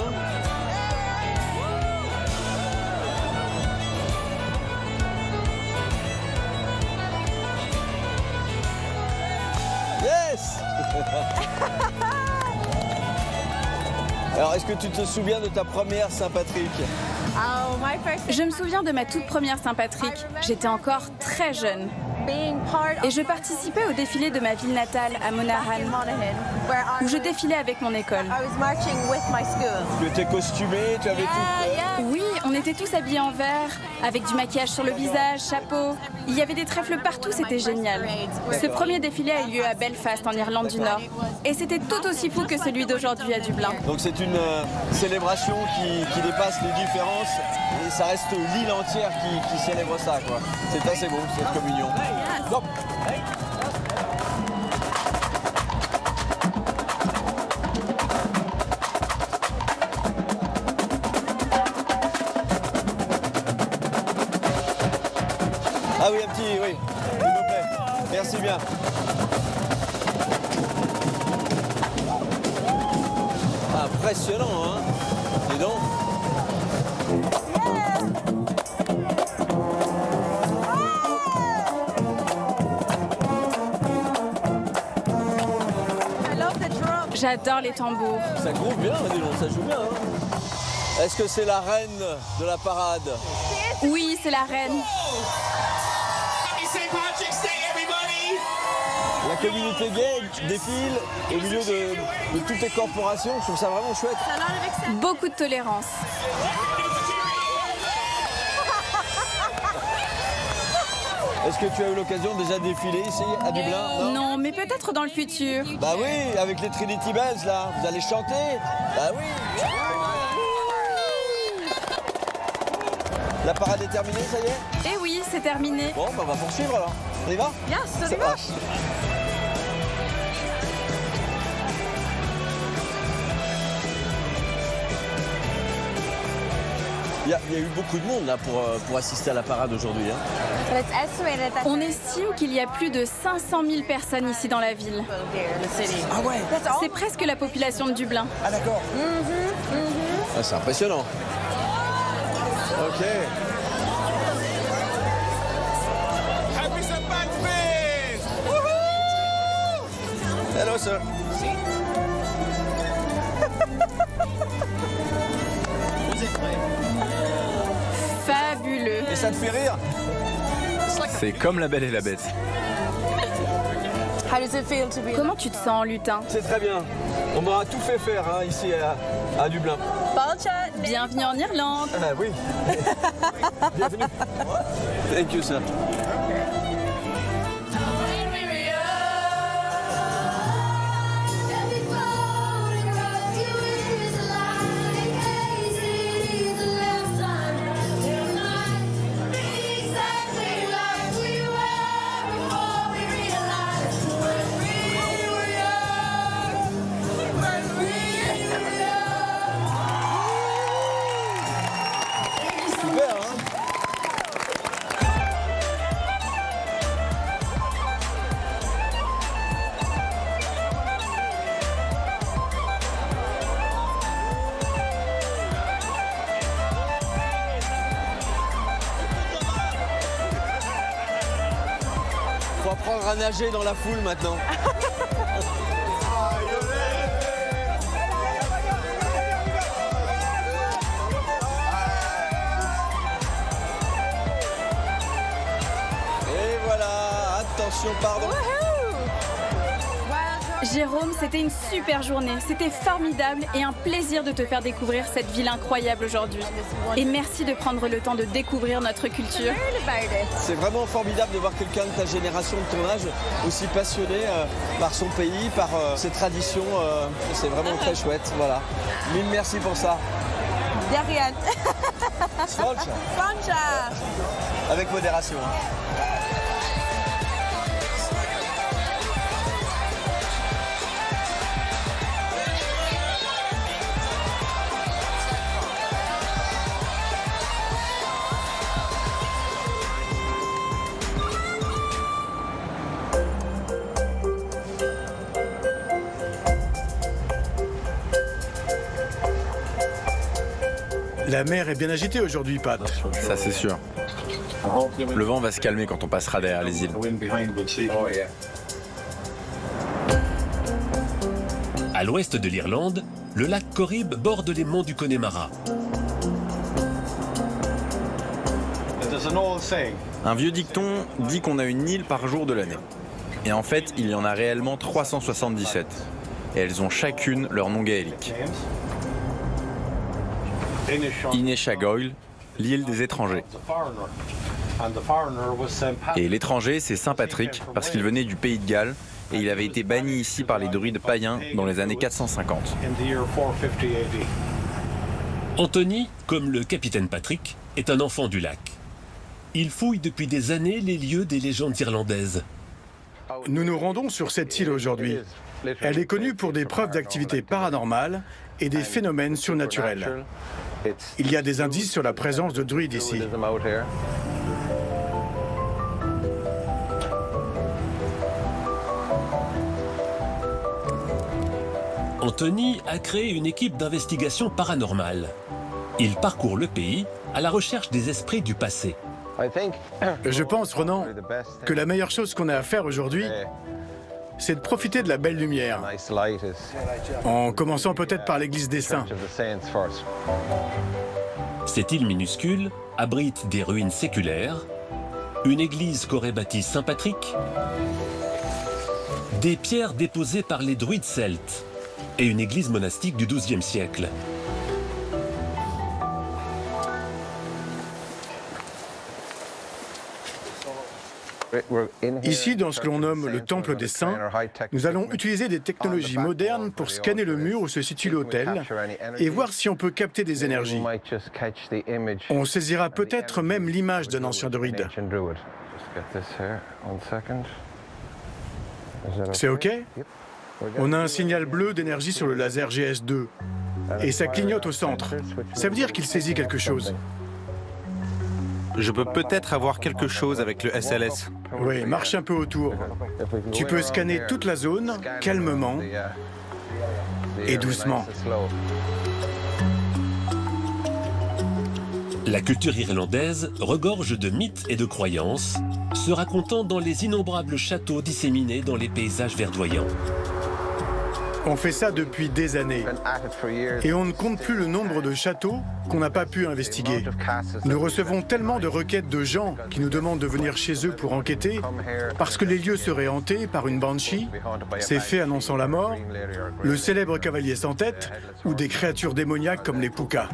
Yes. Alors, est-ce que tu te souviens de ta première Saint-Patrick? Je me souviens de ma toute première Saint-Patrick. J'étais encore très jeune. Et je participais au défilé de ma ville natale, à Monaghan, où je défilais avec mon école. Tu étais costumé, tu avais tout... Oui, on était tous habillés en vert, avec du maquillage sur le visage, chapeau. Il y avait des trèfles partout, c'était génial. Ce premier défilé a eu lieu à Belfast, en Irlande du Nord. Et c'était tout aussi fou que celui d'aujourd'hui à Dublin. Donc c'est une célébration qui dépasse les différences et ça reste l'île entière qui célèbre ça, quoi. C'est assez beau, cette communion. Hop. Ah oui, un petit, oui, s'il vous plaît. Merci bien. Impressionnant, hein? Dis donc. J'adore les tambours. Ça groove bien, dis donc, ça joue bien. Hein? Est-ce que c'est la reine de la parade? Oui, c'est la reine. La communauté gay défile au milieu de toutes les corporations. Je trouve ça vraiment chouette. Beaucoup de tolérance. Est-ce que tu as eu l'occasion déjà de défiler ici à Dublin? Non, mais peut-être dans le futur. Bah oui, avec les Trinity Bells là, vous allez chanter? Bah oui. La parade est terminée, ça y est? Eh oui, c'est terminé. Bon, bah on va poursuivre alors. On y va? Yes, ça marche. Il y a eu beaucoup de monde là pour assister à la parade aujourd'hui. Hein. On estime qu'il y a plus de 500 000 personnes ici dans la ville. Ah ouais? C'est presque la population de Dublin. Ah d'accord. Ah, c'est impressionnant. Ok. Happy St. Patrick's! Woohoo! Hello, sir. Fabuleux. Et ça te fait rire? C'est comme La Belle et la Bête. Comment tu te sens en lutin? C'est très bien. On m'aura tout fait faire hein, ici à Dublin. Bienvenue en Irlande. Ah oui. Bienvenue. Thank you, sir. Faut apprendre à nager dans la foule maintenant. Et voilà, attention, pardon. Jérôme, c'était une super journée. C'était formidable et un plaisir de te faire découvrir cette ville incroyable aujourd'hui. Et merci de prendre le temps de découvrir notre culture. C'est vraiment formidable de voir quelqu'un de ta génération, de ton âge, aussi passionné par son pays, par ses traditions. C'est vraiment très chouette. Voilà. Mille merci pour ça. De rien. Svolcha. Avec modération. La mer est bien agitée aujourd'hui, Pat. Ça, c'est sûr. Le vent va se calmer quand on passera derrière les îles. À À l'ouest de l'Irlande, le lac Corrib borde les monts du Connemara. Un vieux dicton dit qu'on a une île par jour de l'année. Et en fait, il y en a réellement 377. Et elles ont chacune leur nom gaélique. Inishagoil, l'île des étrangers. Et l'étranger, c'est Saint Patrick, parce qu'il venait du pays de Galles, et il avait été banni ici par les druides païens dans les années 450. Anthony, comme le capitaine Patrick, est un enfant du lac. Il fouille depuis des années les lieux des légendes irlandaises. Nous nous rendons sur cette île aujourd'hui. Elle est connue pour des preuves d'activité paranormale et des phénomènes surnaturels. Il y a des indices sur la présence de druides ici. Anthony a créé une équipe d'investigation paranormale. Il parcourt le pays à la recherche des esprits du passé. Je pense, Ronan, que la meilleure chose qu'on a à faire aujourd'hui, c'est de profiter de la belle lumière, en commençant peut-être par l'église des saints. Cette île minuscule abrite des ruines séculaires, une église qu'aurait bâtie Saint Patrick, des pierres déposées par les druides celtes et une église monastique du XIIe siècle. Ici, dans ce que l'on nomme le Temple des Saints, nous allons utiliser des technologies modernes pour scanner le mur où se situe l'autel et voir si on peut capter des énergies. On saisira peut-être même l'image d'un ancien druide. C'est OK? On a un signal bleu d'énergie sur le laser GS2 et ça clignote au centre. Ça veut dire qu'il saisit quelque chose. Je peux peut-être avoir quelque chose avec le SLS. Oui, marche un peu autour. Tu peux scanner toute la zone, calmement et doucement. La culture irlandaise regorge de mythes et de croyances, se racontant dans les innombrables châteaux disséminés dans les paysages verdoyants. On fait ça depuis des années. Et on ne compte plus le nombre de châteaux qu'on n'a pas pu investiguer. Nous recevons tellement de requêtes de gens qui nous demandent de venir chez eux pour enquêter parce que les lieux seraient hantés par une banshee, ces fées annonçant la mort, le célèbre cavalier sans tête ou des créatures démoniaques comme les Pukas.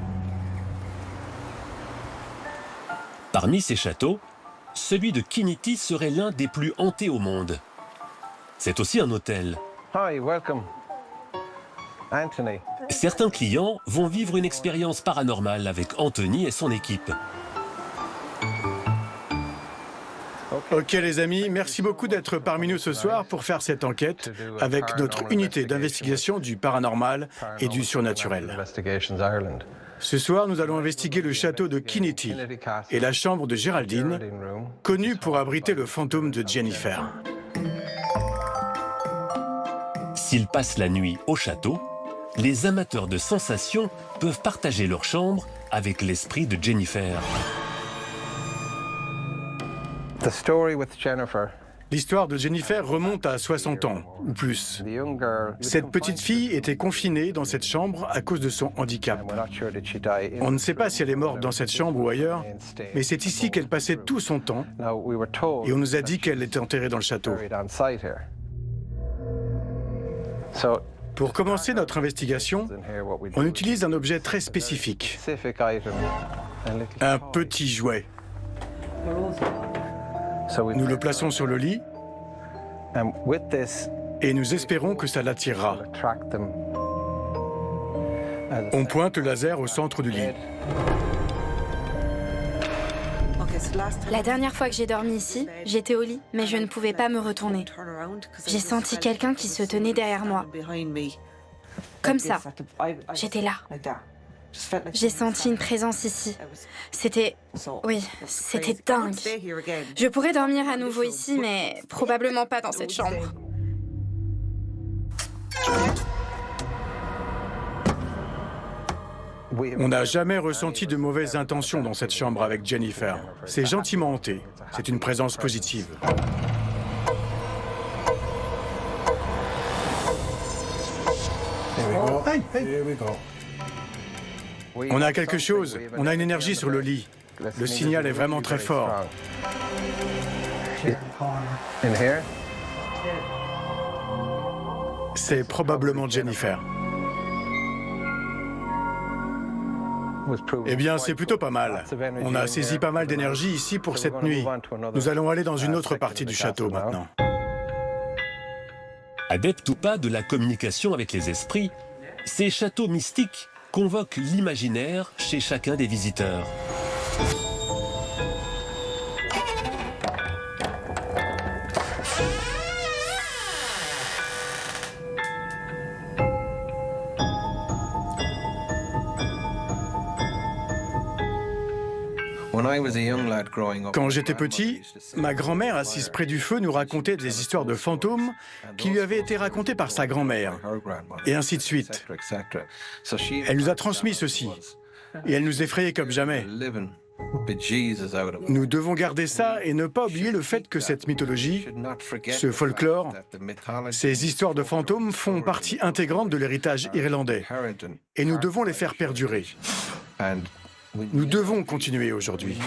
Parmi ces châteaux, celui de Kinity serait l'un des plus hantés au monde. C'est aussi un hôtel. Certains clients vont vivre une expérience paranormale avec Anthony et son équipe. Ok les amis, merci beaucoup d'être parmi nous ce soir pour faire cette enquête avec notre unité d'investigation du paranormal et du surnaturel. Ce soir, nous allons investiguer le château de Kinity et la chambre de Géraldine, connue pour abriter le fantôme de Jennifer. S'ils passent la nuit au château, les amateurs de sensations peuvent partager leur chambre avec l'esprit de Jennifer. L'histoire de Jennifer remonte à 60 ans, ou plus. Cette petite fille était confinée dans cette chambre à cause de son handicap. On ne sait pas si elle est morte dans cette chambre ou ailleurs, mais c'est ici qu'elle passait tout son temps, et on nous a dit qu'elle était enterrée dans le château. Pour commencer notre investigation, on utilise un objet très spécifique, un petit jouet. Nous le plaçons sur le lit et nous espérons que ça l'attirera. On pointe le laser au centre du lit. La dernière fois que j'ai dormi ici, j'étais au lit, mais je ne pouvais pas me retourner. J'ai senti quelqu'un qui se tenait derrière moi. Comme ça. J'étais là. J'ai senti une présence ici. C'était... Oui, c'était dingue. Je pourrais dormir à nouveau ici, mais probablement pas dans cette chambre. On n'a jamais ressenti de mauvaises intentions dans cette chambre avec Jennifer. C'est gentiment hanté. C'est une présence positive. On a quelque chose, on a une énergie sur le lit. Le signal est vraiment très fort. C'est probablement Jennifer. Eh bien, c'est plutôt pas mal. On a saisi pas mal d'énergie ici pour cette nuit. Nous allons aller dans une autre partie du château maintenant. Adepte ou pas de la communication avec les esprits, ces châteaux mystiques convoquent l'imaginaire chez chacun des visiteurs. Quand j'étais petit, ma grand-mère assise près du feu nous racontait des histoires de fantômes qui lui avaient été racontées par sa grand-mère, et ainsi de suite. Elle nous a transmis ceci, et elle nous effrayait comme jamais. Nous devons garder ça et ne pas oublier le fait que cette mythologie, ce folklore, ces histoires de fantômes font partie intégrante de l'héritage irlandais, et nous devons les faire perdurer. Nous devons continuer aujourd'hui.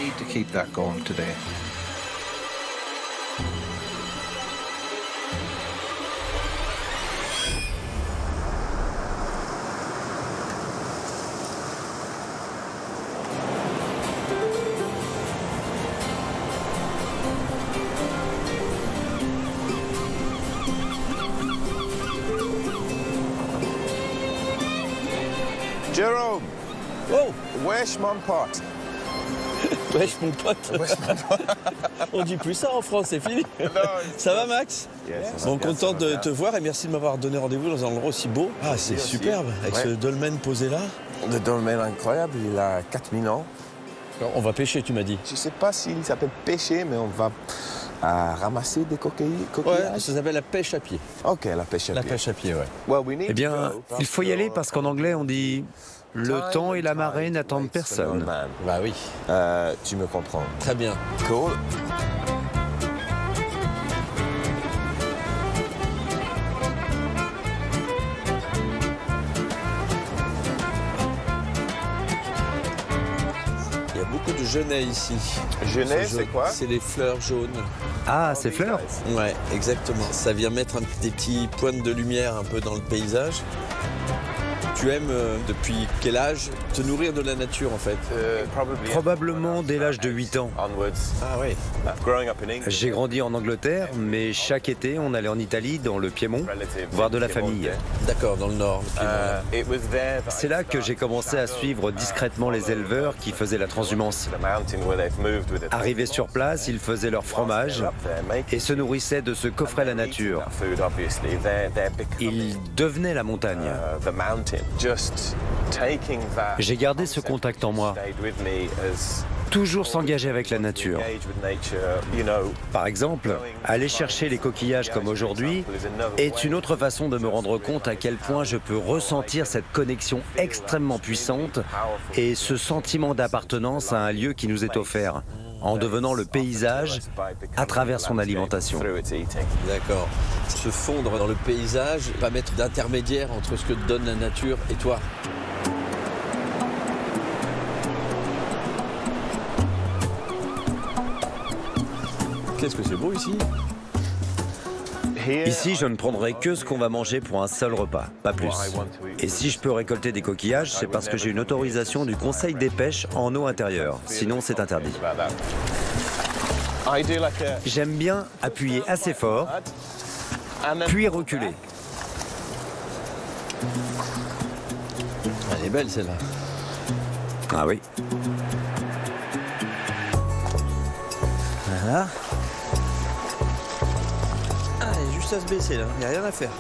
Jérôme! Oh! Wesh mon pote! Wesh mon pote! On dit plus ça en France, c'est fini. Ça va Max? Bon, content de te voir et merci de m'avoir donné rendez-vous dans un endroit aussi beau. Ah, c'est superbe, avec ce dolmen posé là. Le dolmen incroyable, il a 4000 ans. Alors, on va pêcher, tu m'as dit. Je sais pas s'il s'appelle pêcher, mais on va ramasser des coquillages. Ouais, ça s'appelle la pêche à pied. Ok, la pêche à pied. La pêche à pied, ouais. Eh bien, il faut y aller parce qu'en anglais on dit « le temps et la marée n'attendent personne ». Bah oui. Tu me comprends. Très bien. Cool. Il y a beaucoup de genêts ici. Genêts, c'est quoi? C'est les fleurs jaunes. Ah, ces fleurs? Ouais, exactement. Ça vient mettre des petits points de lumière un peu dans le paysage. Tu aimes, depuis quel âge, te nourrir de la nature en fait? Probablement dès l'âge de 8 ans. Ah oui. J'ai grandi en Angleterre, mais chaque été, on allait en Italie, dans le Piémont, voir de la famille. D'accord, dans le nord. C'est là que j'ai commencé à suivre discrètement les éleveurs qui faisaient la transhumance. Arrivés sur place, ils faisaient leur fromage et se nourrissaient de ce qu'offrait la nature. Ils devenaient la montagne. J'ai gardé ce contact en moi. Toujours s'engager avec la nature. Par exemple, aller chercher les coquillages comme aujourd'hui est une autre façon de me rendre compte à quel point je peux ressentir cette connexion extrêmement puissante et ce sentiment d'appartenance à un lieu qui nous est offert, en devenant le paysage à travers son alimentation. D'accord. Se fondre dans le paysage, pas mettre d'intermédiaire entre ce que te donne la nature et toi. Qu'est-ce que c'est beau ici? Ici, je ne prendrai que ce qu'on va manger pour un seul repas, pas plus. Et si je peux récolter des coquillages, c'est parce que j'ai une autorisation du Conseil des pêches en eau intérieure. Sinon, c'est interdit. J'aime bien appuyer assez fort, puis reculer. Elle est belle celle-là. Ah oui. Voilà. Ah, elle est juste à se baisser là, il n'y a rien à faire.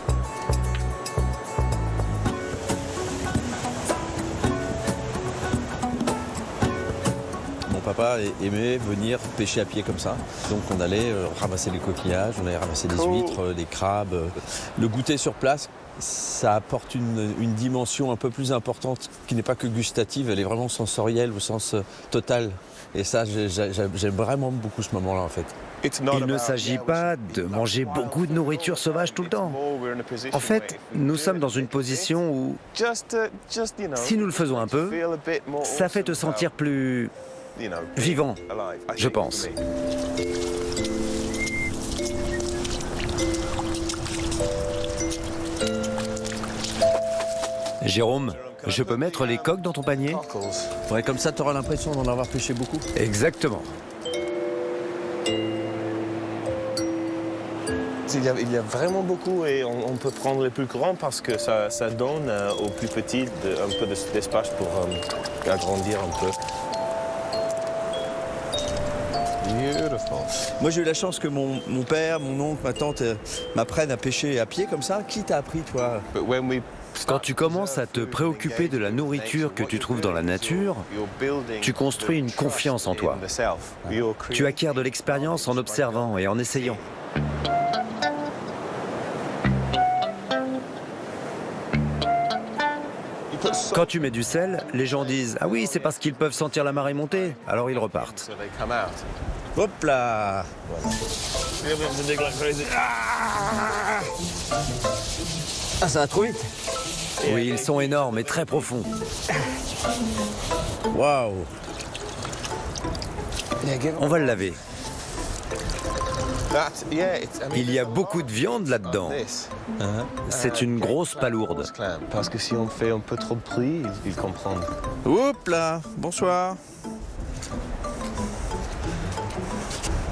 Mon papa aimait venir pêcher à pied comme ça. Donc on allait ramasser les coquillages, on allait ramasser des huîtres, des crabes. Le goûter sur place, ça apporte une dimension un peu plus importante qui n'est pas que gustative, elle est vraiment sensorielle au sens total. Et ça, j'aime vraiment beaucoup ce moment-là en fait. Il ne s'agit pas de manger beaucoup de nourriture sauvage tout le temps. En fait, nous sommes dans une position où, si nous le faisons un peu, ça fait te sentir plus vivant, je pense. Jérôme, je peux mettre les coques dans ton panier? Ouais, comme ça, tu auras l'impression d'en avoir pêché beaucoup. Exactement. Il y a vraiment beaucoup et on peut prendre les plus grands parce que ça donne aux plus petits un peu d'espace pour agrandir un peu. Moi, j'ai eu la chance que mon père, mon oncle, ma tante m'apprennent à pêcher à pied comme ça. Qui t'a appris, toi? Quand tu commences à te préoccuper de la nourriture que tu trouves dans la nature, tu construis une confiance en toi. Tu acquiers de l'expérience en observant et en essayant. Quand tu mets du sel, les gens disent « Ah oui, c'est parce qu'ils peuvent sentir la marée monter », alors ils repartent. Hop là! Ah, ça va trop vite! Oui, ils sont énormes et très profonds. Waouh! On va le laver. Il y a beaucoup de viande là-dedans. C'est une grosse palourde. Parce que si on fait un peu trop de bruit, ils comprennent. Oups là! Bonsoir!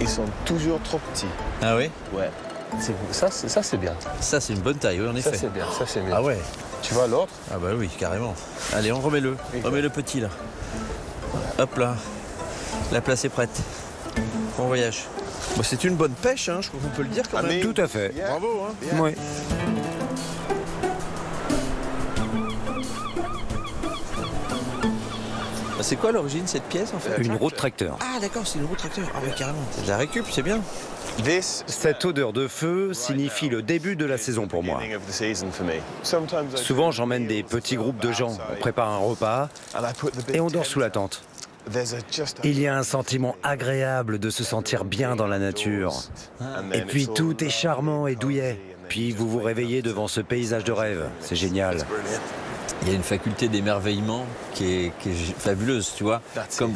Ils sont toujours trop petits. Ah oui? Ouais. Ça c'est bien. Ça, c'est une bonne taille, oui, en effet. Ça, c'est bien, ça, c'est bien. Ah ouais? Tu vois l'autre? Ah bah oui, carrément. Allez, on remet le. Remets le petit, là. Hop là. La place est prête. Bon voyage. Bon, c'est une bonne pêche, hein, je crois qu'on peut le dire quand même. Tout à fait. Bravo, hein. Oui. C'est quoi l'origine de cette pièce, en fait? Une roue de tracteur. Ah d'accord, c'est une roue de tracteur. Ah oui, carrément. C'est de la récup, c'est bien. Cette odeur de feu signifie le début de la saison pour moi. Souvent, j'emmène des petits groupes de gens. On prépare un repas et on dort sous la tente. Il y a un sentiment agréable de se sentir bien dans la nature. Et puis tout est charmant et douillet. Puis vous vous réveillez devant ce paysage de rêve. C'est génial. Il y a une faculté d'émerveillement qui est fabuleuse, tu vois.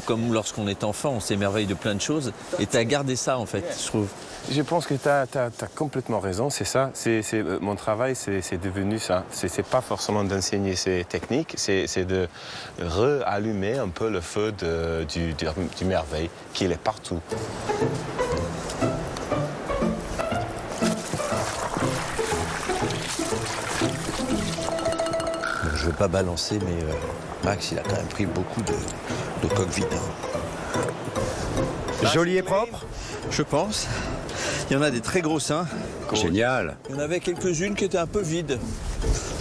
Comme lorsqu'on est enfant, on s'émerveille de plein de choses. Et tu as gardé ça, en fait, je trouve. Je pense que tu as complètement raison, c'est ça. Mon travail, c'est devenu ça. C'est pas forcément d'enseigner ces techniques, c'est de rallumer un peu le feu du merveille, qu'il est partout. Je veux pas balancer, mais Max, il a quand même pris beaucoup de coques vides. Joli et propre? Je pense. Il y en a des très grosses, hein. Génial. Il y en avait quelques-unes qui étaient un peu vides.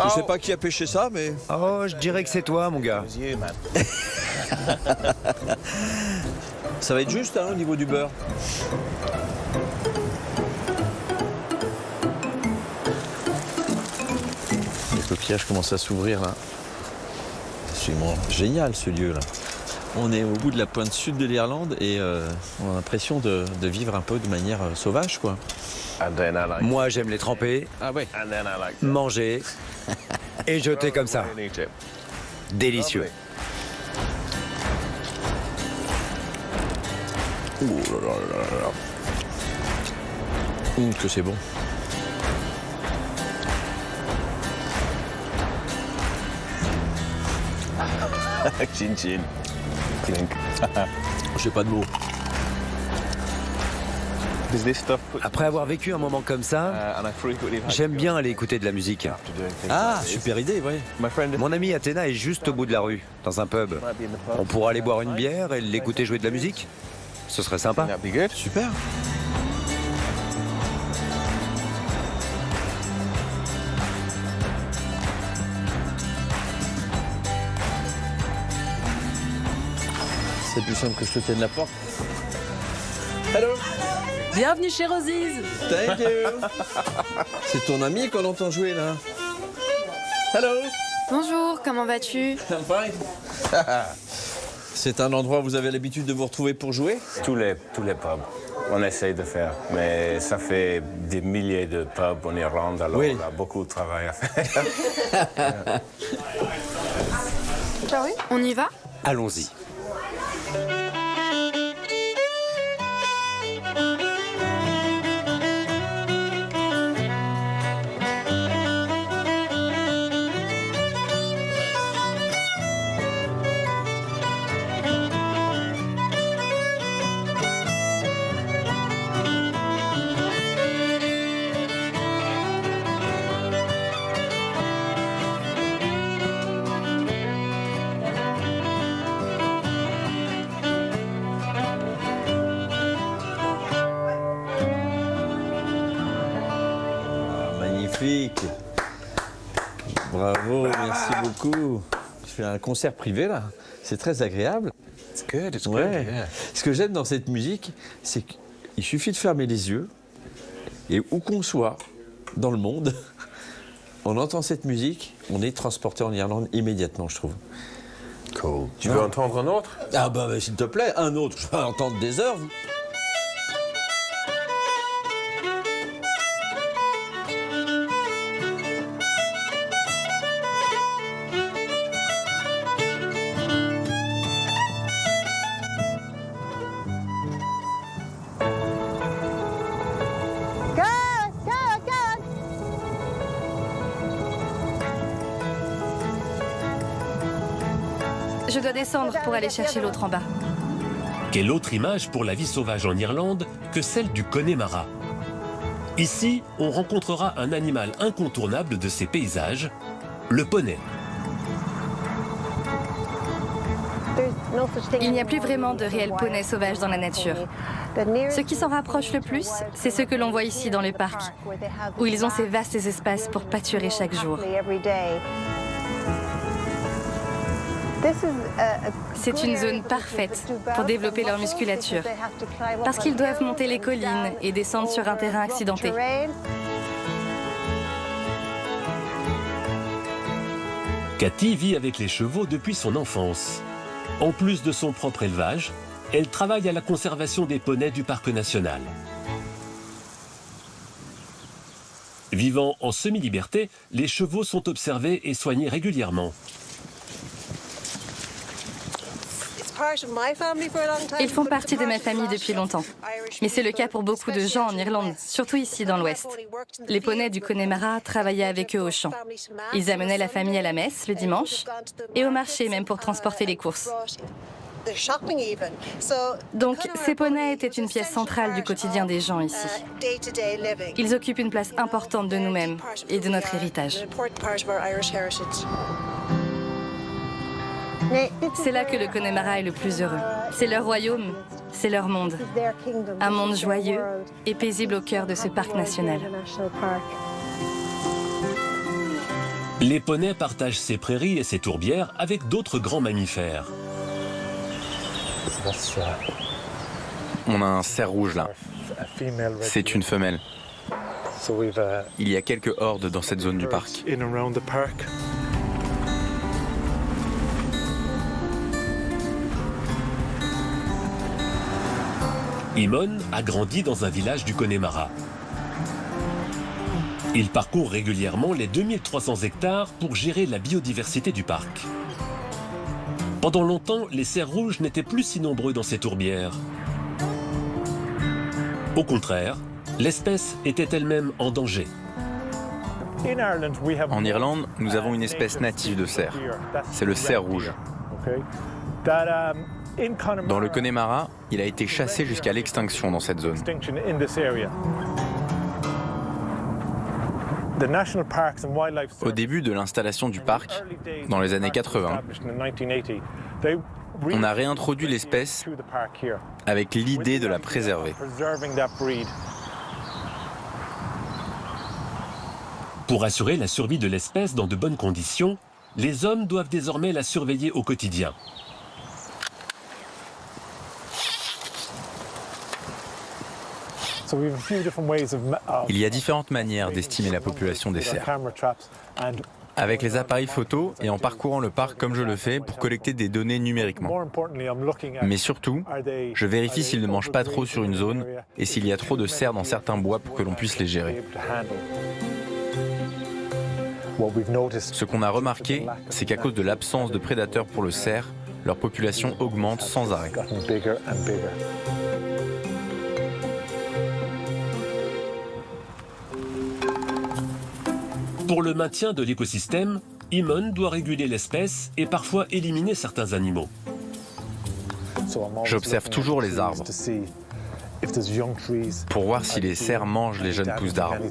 Je sais pas qui a pêché ça, mais... Oh, je dirais que c'est toi, mon gars. Ça va être juste, hein, au niveau du beurre. Les coquillages commencent à s'ouvrir, là. C'est absolument génial, ce lieu-là. On est au bout de la pointe sud de l'Irlande et on a l'impression de vivre un peu de manière sauvage, quoi. Moi, j'aime les tremper, manger et jeter comme ça. Délicieux. Oh là là là là. Que c'est bon. Chin chin. Clink. J'ai pas de mots. Après avoir vécu un moment comme ça, j'aime bien aller écouter de la musique. Ah, super idée, oui. Mon ami Athéna est juste au bout de la rue, dans un pub. On pourra aller boire une bière et l'écouter jouer de la musique. Ce serait sympa. Super. C'est plus simple que je te tienne la porte. Hello. Bienvenue chez Rosie's. Thank you. C'est ton ami qu'on entend jouer là. Hello. Bonjour, comment vas-tu? I'm fine. C'est un endroit où vous avez l'habitude de vous retrouver pour jouer? Tous les pubs. on essaye de faire. Mais ça fait des milliers de pubs en Irlande, alors oui. on a beaucoup de travail à faire. On y va? Allons-y. Magnifique. Bravo, merci beaucoup. Je fais un concert privé là. C'est très agréable. It's good, it's Ouais. good, yeah. Ce que j'aime dans cette musique, c'est qu'il suffit de fermer les yeux et où qu'on soit dans le monde, on entend cette musique, on est transporté en Irlande immédiatement, je trouve. Cool. Tu veux entendre un autre? Ah bah s'il te plaît, un autre. Je vais entendre des heures. Je dois descendre pour aller chercher l'autre en bas. Quelle autre image pour la vie sauvage en Irlande que celle du Connemara. Ici, on rencontrera un animal incontournable de ces paysages, le poney. Il n'y a plus vraiment de réels poneys sauvages dans la nature. Ce qui s'en rapproche le plus, c'est ce que l'on voit ici dans les parcs, où ils ont ces vastes espaces pour pâturer chaque jour. C'est une zone parfaite pour développer leur musculature, parce qu'ils doivent monter les collines et descendre sur un terrain accidenté. Cathy vit avec les chevaux depuis son enfance. En plus de son propre élevage, elle travaille à la conservation des poneys du parc national. Vivant en semi-liberté, les chevaux sont observés et soignés régulièrement. Ils font partie de ma famille depuis longtemps. Mais c'est le cas pour beaucoup de gens en Irlande, surtout ici dans l'Ouest. Les poneys du Connemara travaillaient avec eux au champ. Ils amenaient la famille à la messe le dimanche et au marché même pour transporter les courses. Donc ces poneys étaient une pièce centrale du quotidien des gens ici. Ils occupent une place importante de nous-mêmes et de notre héritage. C'est là que le Connemara est le plus heureux. C'est leur royaume, c'est leur monde. Un monde joyeux et paisible au cœur de ce parc national. Les poneys partagent ces prairies et ces tourbières avec d'autres grands mammifères. On a un cerf rouge là. C'est une femelle. Il y a quelques hordes dans cette zone du parc. Eamon a grandi dans un village du Connemara. Il parcourt régulièrement les 2300 hectares pour gérer la biodiversité du parc. Pendant longtemps, les cerfs rouges n'étaient plus si nombreux dans ces tourbières. Au contraire, l'espèce était elle-même en danger. En Irlande, nous avons une espèce native de cerf. C'est le cerf rouge. Dans le Connemara, il a été chassé jusqu'à l'extinction dans cette zone. Au début de l'installation du parc, dans les années 80, on a réintroduit l'espèce avec l'idée de la préserver. Pour assurer la survie de l'espèce dans de bonnes conditions, les hommes doivent désormais la surveiller au quotidien. Il y a différentes manières d'estimer la population des cerfs. avec les appareils photo et en parcourant le parc comme je le fais pour collecter des données numériquement. Mais surtout, je vérifie s'ils ne mangent pas trop sur une zone et s'il y a trop de cerfs dans certains bois pour que l'on puisse les gérer. Ce qu'on a remarqué, c'est qu'à cause de l'absence de prédateurs pour le cerf, leur population augmente sans arrêt. Pour le maintien de l'écosystème, Eamon doit réguler l'espèce et parfois éliminer certains animaux. J'observe toujours les arbres pour voir si les cerfs mangent les jeunes pousses d'arbres.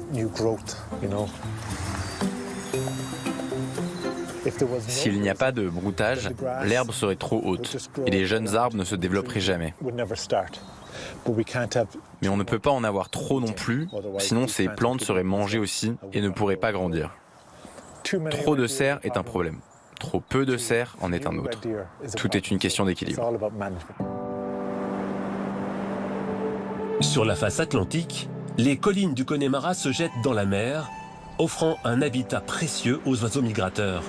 S'il n'y a pas de broutage, l'herbe serait trop haute et les jeunes arbres ne se développeraient jamais. Mais on ne peut pas en avoir trop non plus, sinon ces plantes seraient mangées aussi et ne pourraient pas grandir. Trop de cerfs est un problème. Trop peu de cerfs en est un autre. Tout est une question d'équilibre. Sur la face atlantique, les collines du Connemara se jettent dans la mer, offrant un habitat précieux aux oiseaux migrateurs.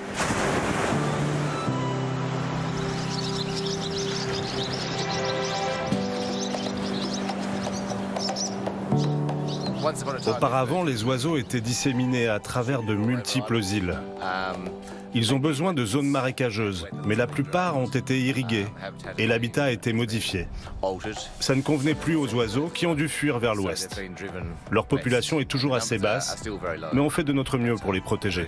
Auparavant, les oiseaux étaient disséminés à travers de multiples îles. Ils ont besoin de zones marécageuses, mais la plupart ont été irrigués et l'habitat a été modifié. Ça ne convenait plus aux oiseaux qui ont dû fuir vers l'ouest. Leur population est toujours assez basse, mais on fait de notre mieux pour les protéger.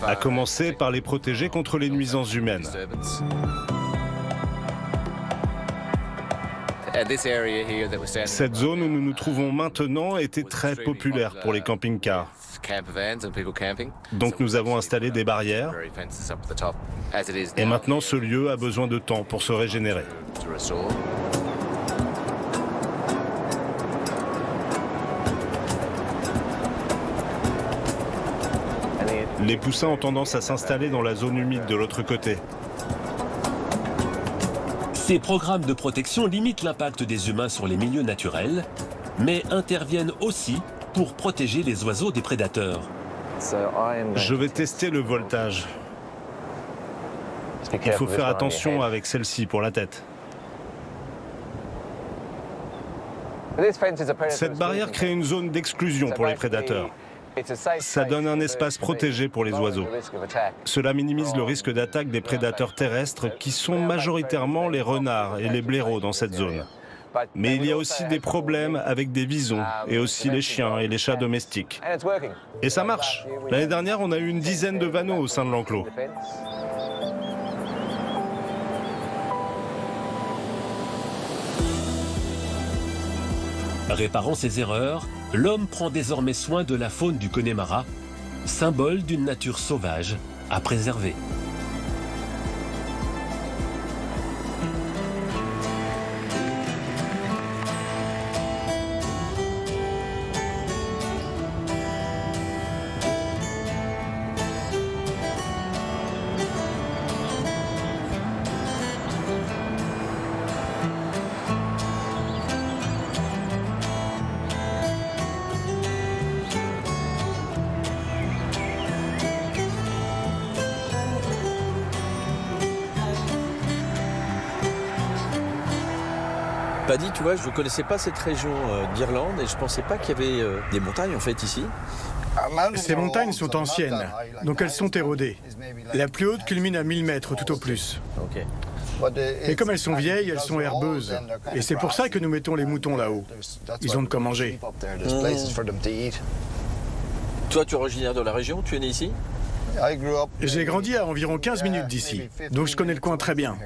À commencer par les protéger contre les nuisances humaines. Cette zone où nous nous trouvons maintenant était très populaire pour les camping-cars. Donc nous avons installé des barrières et maintenant ce lieu a besoin de temps pour se régénérer. Les poussins ont tendance à s'installer dans la zone humide de l'autre côté. Ces programmes de protection limitent l'impact des humains sur les milieux naturels, mais interviennent aussi pour protéger les oiseaux des prédateurs. Je vais tester le voltage. Il faut faire attention avec celle-ci pour la tête. Cette barrière crée une zone d'exclusion pour les prédateurs. Ça donne un espace protégé pour les oiseaux. Cela minimise le risque d'attaque des prédateurs terrestres qui sont majoritairement les renards et les blaireaux dans cette zone. Mais il y a aussi des problèmes avec des visons et aussi les chiens et les chats domestiques. Et ça marche. L'année dernière, on a eu une dizaine de vanneaux au sein de l'enclos. Réparant ses erreurs, l'homme prend désormais soin de la faune du Connemara, symbole d'une nature sauvage à préserver. Paddy, tu vois, je ne connaissais pas cette région d'Irlande et je ne pensais pas qu'il y avait des montagnes en fait ici. Ces montagnes sont anciennes, donc elles sont érodées. La plus haute culmine à 1000 mètres tout au plus. Okay. Et comme elles sont vieilles, elles sont herbeuses. Et c'est pour ça que nous mettons les moutons là-haut. Ils ont de quoi manger. Toi, tu es originaire de la région, tu es né ici ? J'ai grandi à environ 15 minutes d'ici, donc je connais le coin très bien.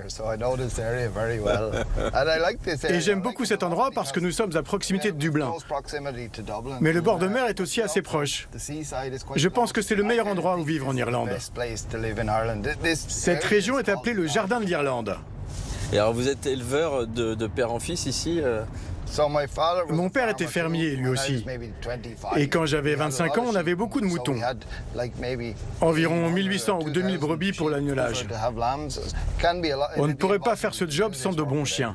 Et j'aime beaucoup cet endroit parce que nous sommes à proximité de Dublin. Mais le bord de mer est aussi assez proche. Je pense que c'est le meilleur endroit où vivre en Irlande. Cette région est appelée le Jardin de l'Irlande. Et alors vous êtes éleveur de père en fils ici Mon père était fermier lui aussi. Et quand j'avais 25 ans, on avait beaucoup de moutons. Environ 1800 ou 2000 brebis pour l'agnelage. On ne pourrait pas faire ce job sans de bons chiens.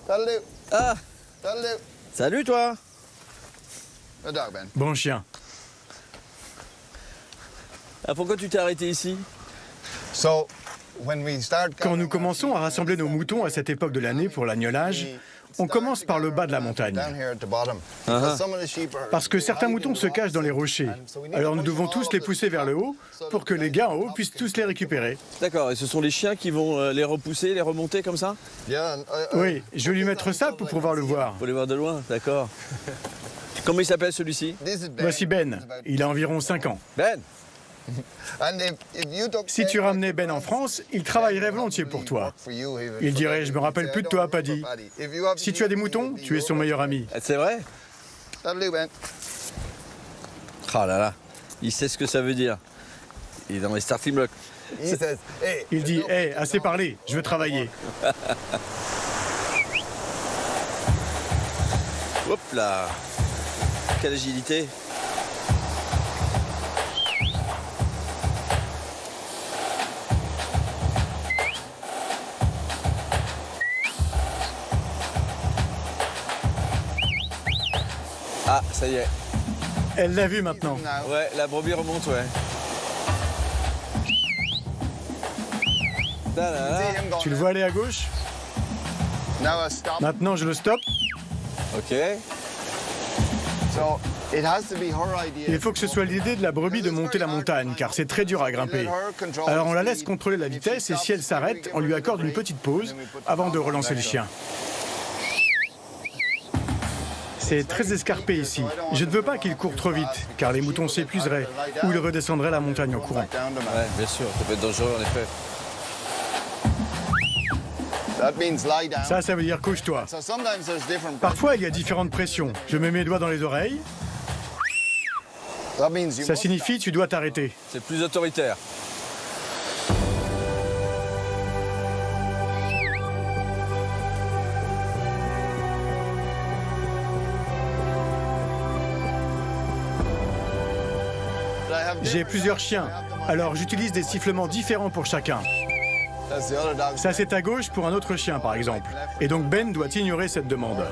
Ah, salut toi. Bon chien. Ah, pourquoi tu t'es arrêté ici? Quand nous commençons à rassembler nos moutons à cette époque de l'année pour l'agnolage, on commence par le bas de la montagne. Parce que certains moutons se cachent dans les rochers. Alors nous devons tous les pousser vers le haut pour que les gars en haut puissent tous les récupérer. D'accord, et ce sont les chiens qui vont les repousser, les remonter comme ça? Oui, je vais lui mettre ça pour pouvoir le voir. Pour les voir de loin, d'accord. Comment il s'appelle celui-ci? Voici Ben. Il a environ 5 ans. Ben? Si tu ramenais Ben en France, il travaillerait volontiers pour toi. Il dirait « Je me rappelle plus de toi, Paddy. » Si tu as des moutons, tu es son meilleur ami. C'est vrai? Ah là là, il sait ce que ça veut dire. Il est dans les starting blocks. Il dit « Hé, assez parlé, je veux travailler. » Hop là! Quelle agilité! Ah, ça y est. Elle l'a vu maintenant. Ouais, la brebis remonte, ouais. Là, là, là. Tu le vois aller à gauche? Maintenant, je le stoppe. Ok. Il faut que ce soit l'idée de la brebis de monter la montagne, car c'est très dur à grimper. Alors on la laisse contrôler la vitesse et si elle s'arrête, on lui accorde une petite pause avant de relancer le chien. C'est très escarpé ici. Je ne veux pas qu'il court trop vite, car les moutons s'épuiseraient ou ils redescendraient la montagne en courant. Ouais, bien sûr, ça peut être dangereux en effet. Ça veut dire couche-toi. Parfois, il y a différentes pressions. Je mets mes doigts dans les oreilles. Ça signifie tu dois t'arrêter. C'est plus autoritaire. J'ai plusieurs chiens, alors j'utilise des sifflements différents pour chacun. Ça, c'est à gauche pour un autre chien, par exemple. Et donc Ben doit ignorer cette demande.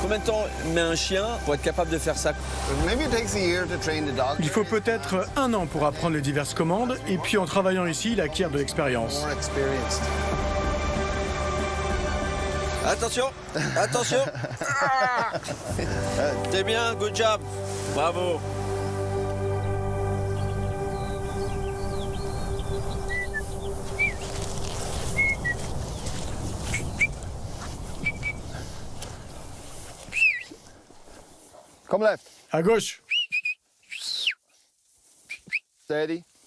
Combien de temps met un chien pour être capable de faire ça? Il faut peut-être 1 an pour apprendre les diverses commandes, et puis en travaillant ici, il acquiert de l'expérience. Attention, attention. T'es bien, good job. Bravo. À gauche.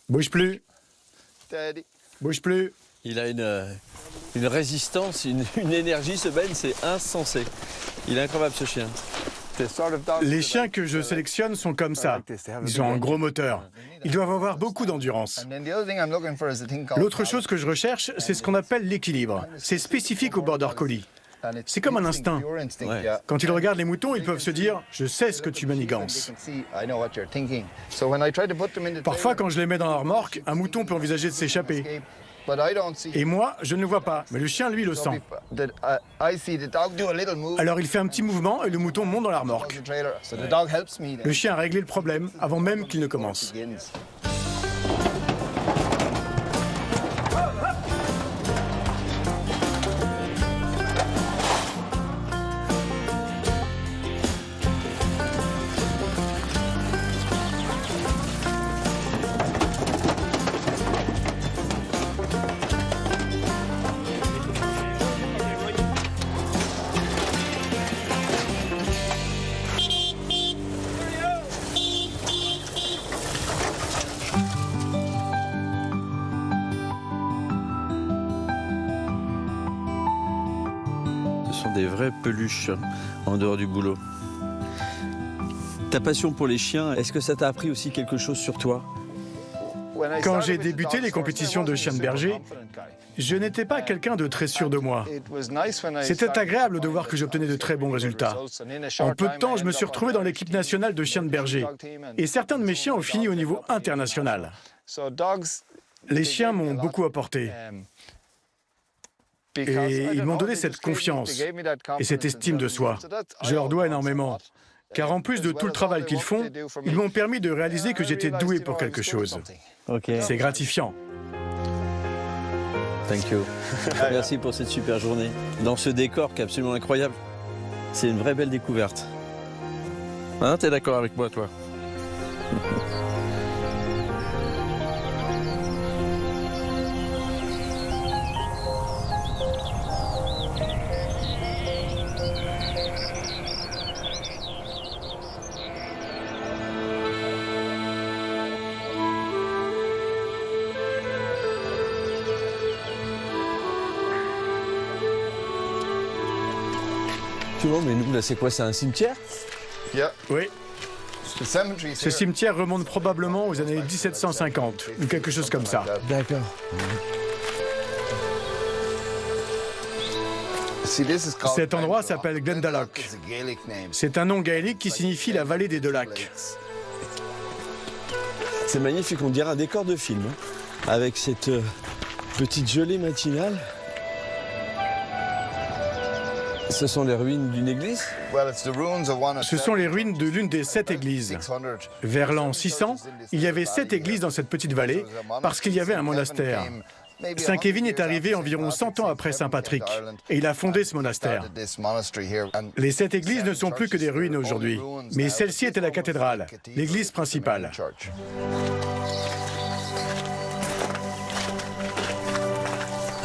Bouge plus. Bouge plus. Il a une résistance, une énergie, ce Ben, c'est insensé. Il est incroyable, ce chien. Les chiens que je sélectionne sont comme ça. Ils ont un gros moteur. Ils doivent avoir beaucoup d'endurance. L'autre chose que je recherche, c'est ce qu'on appelle l'équilibre. C'est spécifique au Border Collie. C'est comme un instinct. Ouais. Quand ils regardent les moutons, ils peuvent se dire « Je sais ce que tu manigances ». Parfois, quand je les mets dans la remorque, un mouton peut envisager de s'échapper. Et moi, je ne le vois pas, mais le chien, lui, le sent. Alors il fait un petit mouvement et le mouton monte dans la remorque. Le chien a réglé le problème avant même qu'il ne commence. Ce sont des vraies peluches en dehors du boulot. Ta passion pour les chiens, est-ce que ça t'a appris aussi quelque chose sur toi? Quand j'ai débuté les compétitions de chiens de berger, je n'étais pas quelqu'un de très sûr de moi. C'était agréable de voir que j'obtenais de très bons résultats. En peu de temps, je me suis retrouvé dans l'équipe nationale de chiens de berger. Et certains de mes chiens ont fini au niveau international. Les chiens m'ont beaucoup apporté. Et ils m'ont donné cette confiance et cette estime de soi. Je leur dois énormément. Car en plus de tout le travail qu'ils font, ils m'ont permis de réaliser que j'étais doué pour quelque chose. C'est gratifiant. Thank you. Merci pour cette super journée. Dans ce décor qui est absolument incroyable. C'est une vraie belle découverte. Hein, t'es d'accord avec moi, toi? Mais nous, là, c'est quoi? C'est un cimetière? Oui. Ce cimetière remonte probablement aux années 1750, ou quelque chose comme ça. D'accord. Cet endroit s'appelle Glendalough. C'est un nom gaélique qui signifie la vallée des deux lacs. C'est magnifique, on dirait un décor de film, hein, avec cette petite gelée matinale. Ce sont les ruines d'une église? Ce sont les ruines de l'une des 7 églises. Vers l'an 600, il y avait 7 églises dans cette petite vallée parce qu'il y avait un monastère. Saint Kevin est arrivé environ 100 ans après Saint Patrick et il a fondé ce monastère. Les 7 églises ne sont plus que des ruines aujourd'hui, mais celle-ci était la cathédrale, l'église principale.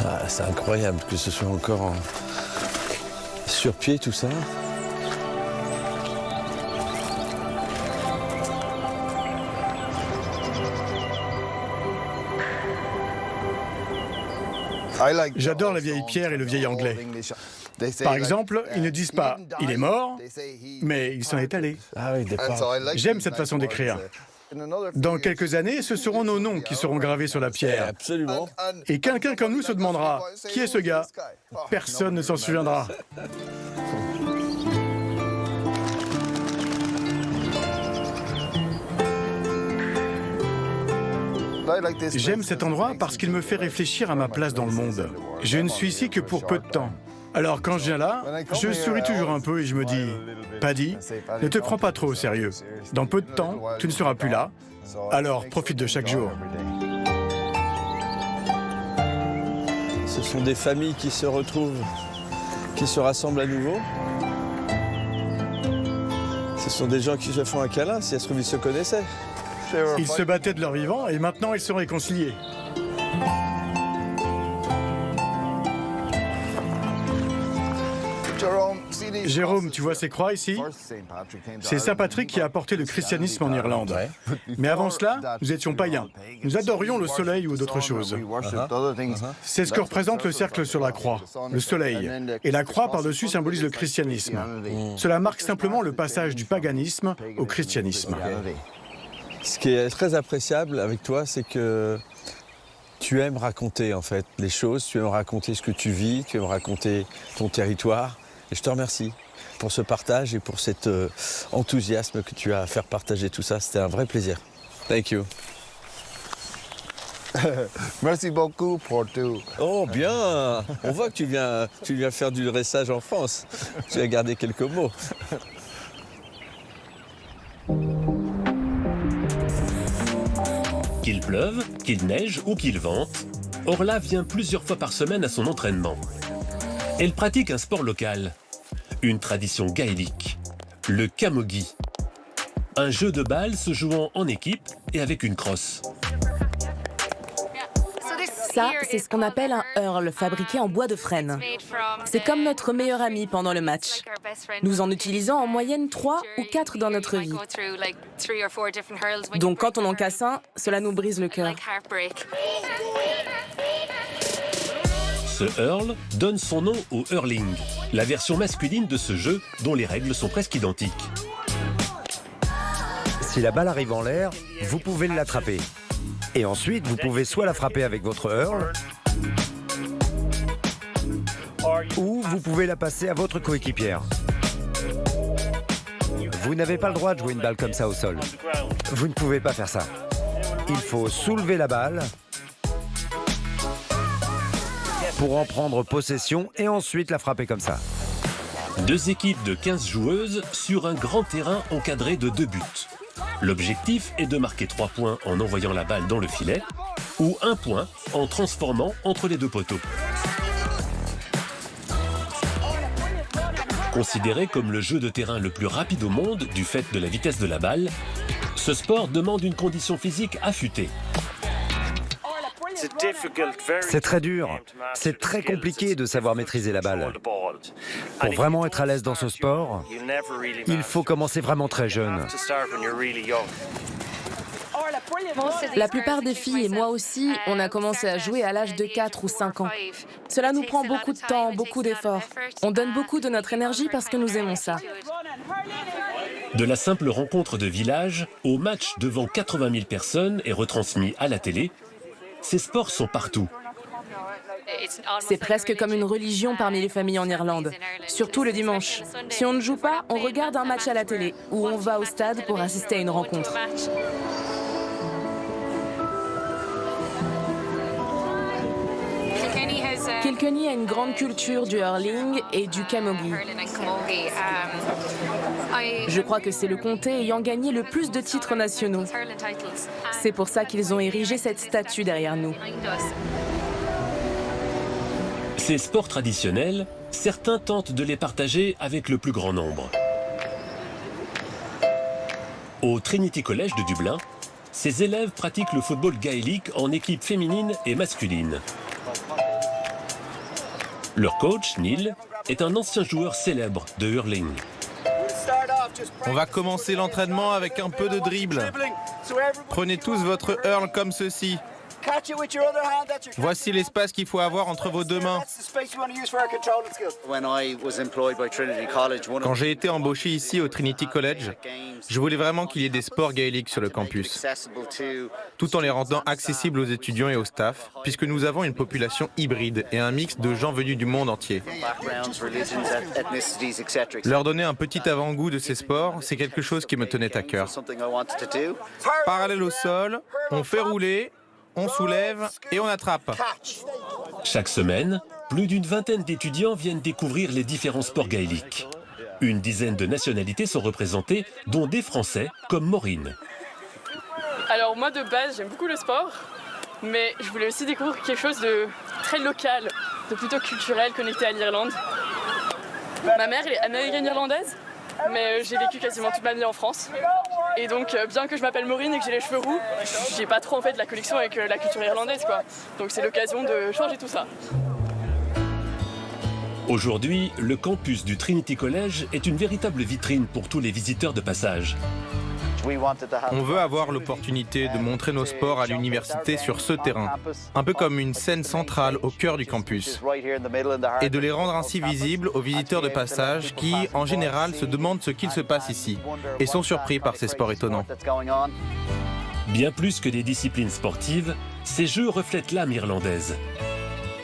Ah, c'est incroyable que ce soit encore sur pied tout ça. J'adore la vieille pierre et le vieil anglais. Par exemple, ils ne disent pas « il est mort », mais il s'en est allé. Ah oui, J'aime cette façon d'écrire. Dans quelques années, ce seront nos noms qui seront gravés sur la pierre. Absolument. Et quelqu'un comme nous se demandera « qui est ce gars ?» Personne ne s'en souviendra. J'aime cet endroit parce qu'il me fait réfléchir à ma place dans le monde. Je ne suis ici que pour peu de temps. Alors quand je viens là, je souris toujours un peu et je me dis « Paddy, ne te prends pas trop au sérieux. Dans peu de temps, tu ne seras plus là. Alors profite de chaque jour. » Ce sont des familles qui se retrouvent, qui se rassemblent à nouveau. Ce sont des gens qui se font un câlin, si ça se trouve ils se connaissaient. Ils se battaient de leur vivant et maintenant ils sont réconciliés. Jérôme, tu vois ces croix ici? C'est Saint Patrick qui a apporté le christianisme en Irlande. Mais avant cela, nous étions païens. Nous adorions le soleil ou d'autres choses. C'est ce que représente le cercle sur la croix, le soleil. Et la croix par-dessus symbolise le christianisme. Cela marque simplement le passage du paganisme au christianisme. Ce qui est très appréciable avec toi, c'est que tu aimes raconter en fait les choses, tu aimes raconter ce que tu vis, tu aimes raconter ton territoire. Et je te remercie pour ce partage et pour cet enthousiasme que tu as à faire partager tout ça. C'était un vrai plaisir. Thank you. Merci beaucoup pour tout. Oh bien. On voit que tu viens faire du dressage en France. Tu as gardé quelques mots. Qu'il pleuve, qu'il neige ou qu'il vente, Orla vient plusieurs fois par semaine à son entraînement. Elle pratique un sport local, une tradition gaélique, le camogie. Un jeu de balle se jouant en équipe et avec une crosse. Ça, c'est ce qu'on appelle un hurl fabriqué en bois de frêne. C'est comme notre meilleur ami pendant le match. Nous en utilisons en moyenne 3 ou 4 dans notre vie. Donc quand on en casse un, cela nous brise le cœur. Ce hurl donne son nom au hurling, la version masculine de ce jeu dont les règles sont presque identiques. Si la balle arrive en l'air, vous pouvez l'attraper. Et ensuite, vous pouvez soit la frapper avec votre hurl, ou vous pouvez la passer à votre coéquipière. Vous n'avez pas le droit de jouer une balle comme ça au sol. Vous ne pouvez pas faire ça. Il faut soulever la balle pour en prendre possession et ensuite la frapper comme ça. 2 équipes de 15 joueuses sur un grand terrain encadré de 2 buts. L'objectif est de marquer 3 points en envoyant la balle dans le filet ou 1 point en transformant entre les 2 poteaux. Considéré comme le jeu de terrain le plus rapide au monde du fait de la vitesse de la balle, ce sport demande une condition physique affûtée. C'est très dur, c'est très compliqué de savoir maîtriser la balle. Pour vraiment être à l'aise dans ce sport, il faut commencer vraiment très jeune. La plupart des filles et moi aussi, on a commencé à jouer à l'âge de 4 ou 5 ans. Cela nous prend beaucoup de temps, beaucoup d'efforts. On donne beaucoup de notre énergie parce que nous aimons ça. De la simple rencontre de village au match devant 80 000 personnes et retransmis à la télé, ces sports sont partout. C'est presque comme une religion parmi les familles en Irlande, surtout le dimanche. Si on ne joue pas, on regarde un match à la télé ou on va au stade pour assister à une rencontre. Kilkenny a une grande culture du hurling et du camogie. Je crois que c'est le comté ayant gagné le plus de titres nationaux. C'est pour ça qu'ils ont érigé cette statue derrière nous. Ces sports traditionnels, certains tentent de les partager avec le plus grand nombre. Au Trinity College de Dublin, ces élèves pratiquent le football gaélique en équipe féminine et masculine. Leur coach, Neil, est un ancien joueur célèbre de hurling. On va commencer l'entraînement avec un peu de dribble. Prenez tous votre hurl comme ceci. Voici l'espace qu'il faut avoir entre vos 2 mains. Quand j'ai été embauché ici au Trinity College, je voulais vraiment qu'il y ait des sports gaéliques sur le campus, tout en les rendant accessibles aux étudiants et au staff, puisque nous avons une population hybride et un mix de gens venus du monde entier. Leur donner un petit avant-goût de ces sports, c'est quelque chose qui me tenait à cœur. Parallèle au sol, on fait rouler, on soulève et on attrape. Chaque semaine, plus d'une vingtaine d'étudiants viennent découvrir les différents sports gaéliques. Une dizaine de nationalités sont représentées, dont des Français comme Maureen. Alors moi de base, j'aime beaucoup le sport, mais je voulais aussi découvrir quelque chose de très local, de plutôt culturel, connecté à l'Irlande. Ma mère, elle est américaine-irlandaise, mais j'ai vécu quasiment toute ma vie en France. Et donc, bien que je m'appelle Maureen et que j'ai les cheveux roux, j'ai pas trop en fait la connexion avec la culture irlandaise, quoi. Donc c'est l'occasion de changer tout ça. Aujourd'hui, le campus du Trinity College est une véritable vitrine pour tous les visiteurs de passage. On veut avoir l'opportunité de montrer nos sports à l'université sur ce terrain, un peu comme une scène centrale au cœur du campus, et de les rendre ainsi visibles aux visiteurs de passage qui, en général, se demandent ce qu'il se passe ici et sont surpris par ces sports étonnants. Bien plus que des disciplines sportives, ces jeux reflètent l'âme irlandaise.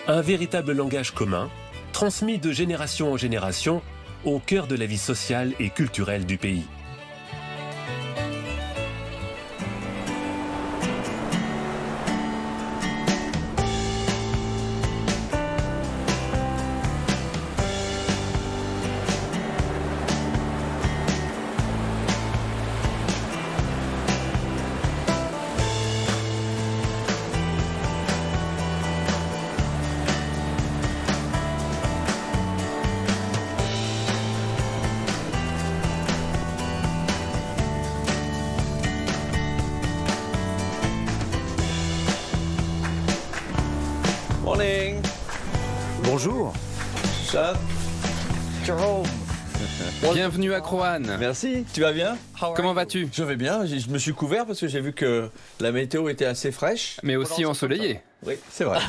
Un véritable langage commun, transmis de génération en génération, au cœur de la vie sociale et culturelle du pays. Morning. Bonjour. Ça, Jerome. Bienvenue à Croane. Merci, tu vas bien? Comment vas-tu? Je vais bien, je me suis couvert parce que j'ai vu que la météo était assez fraîche. Mais aussi ensoleillée. Oui, c'est vrai.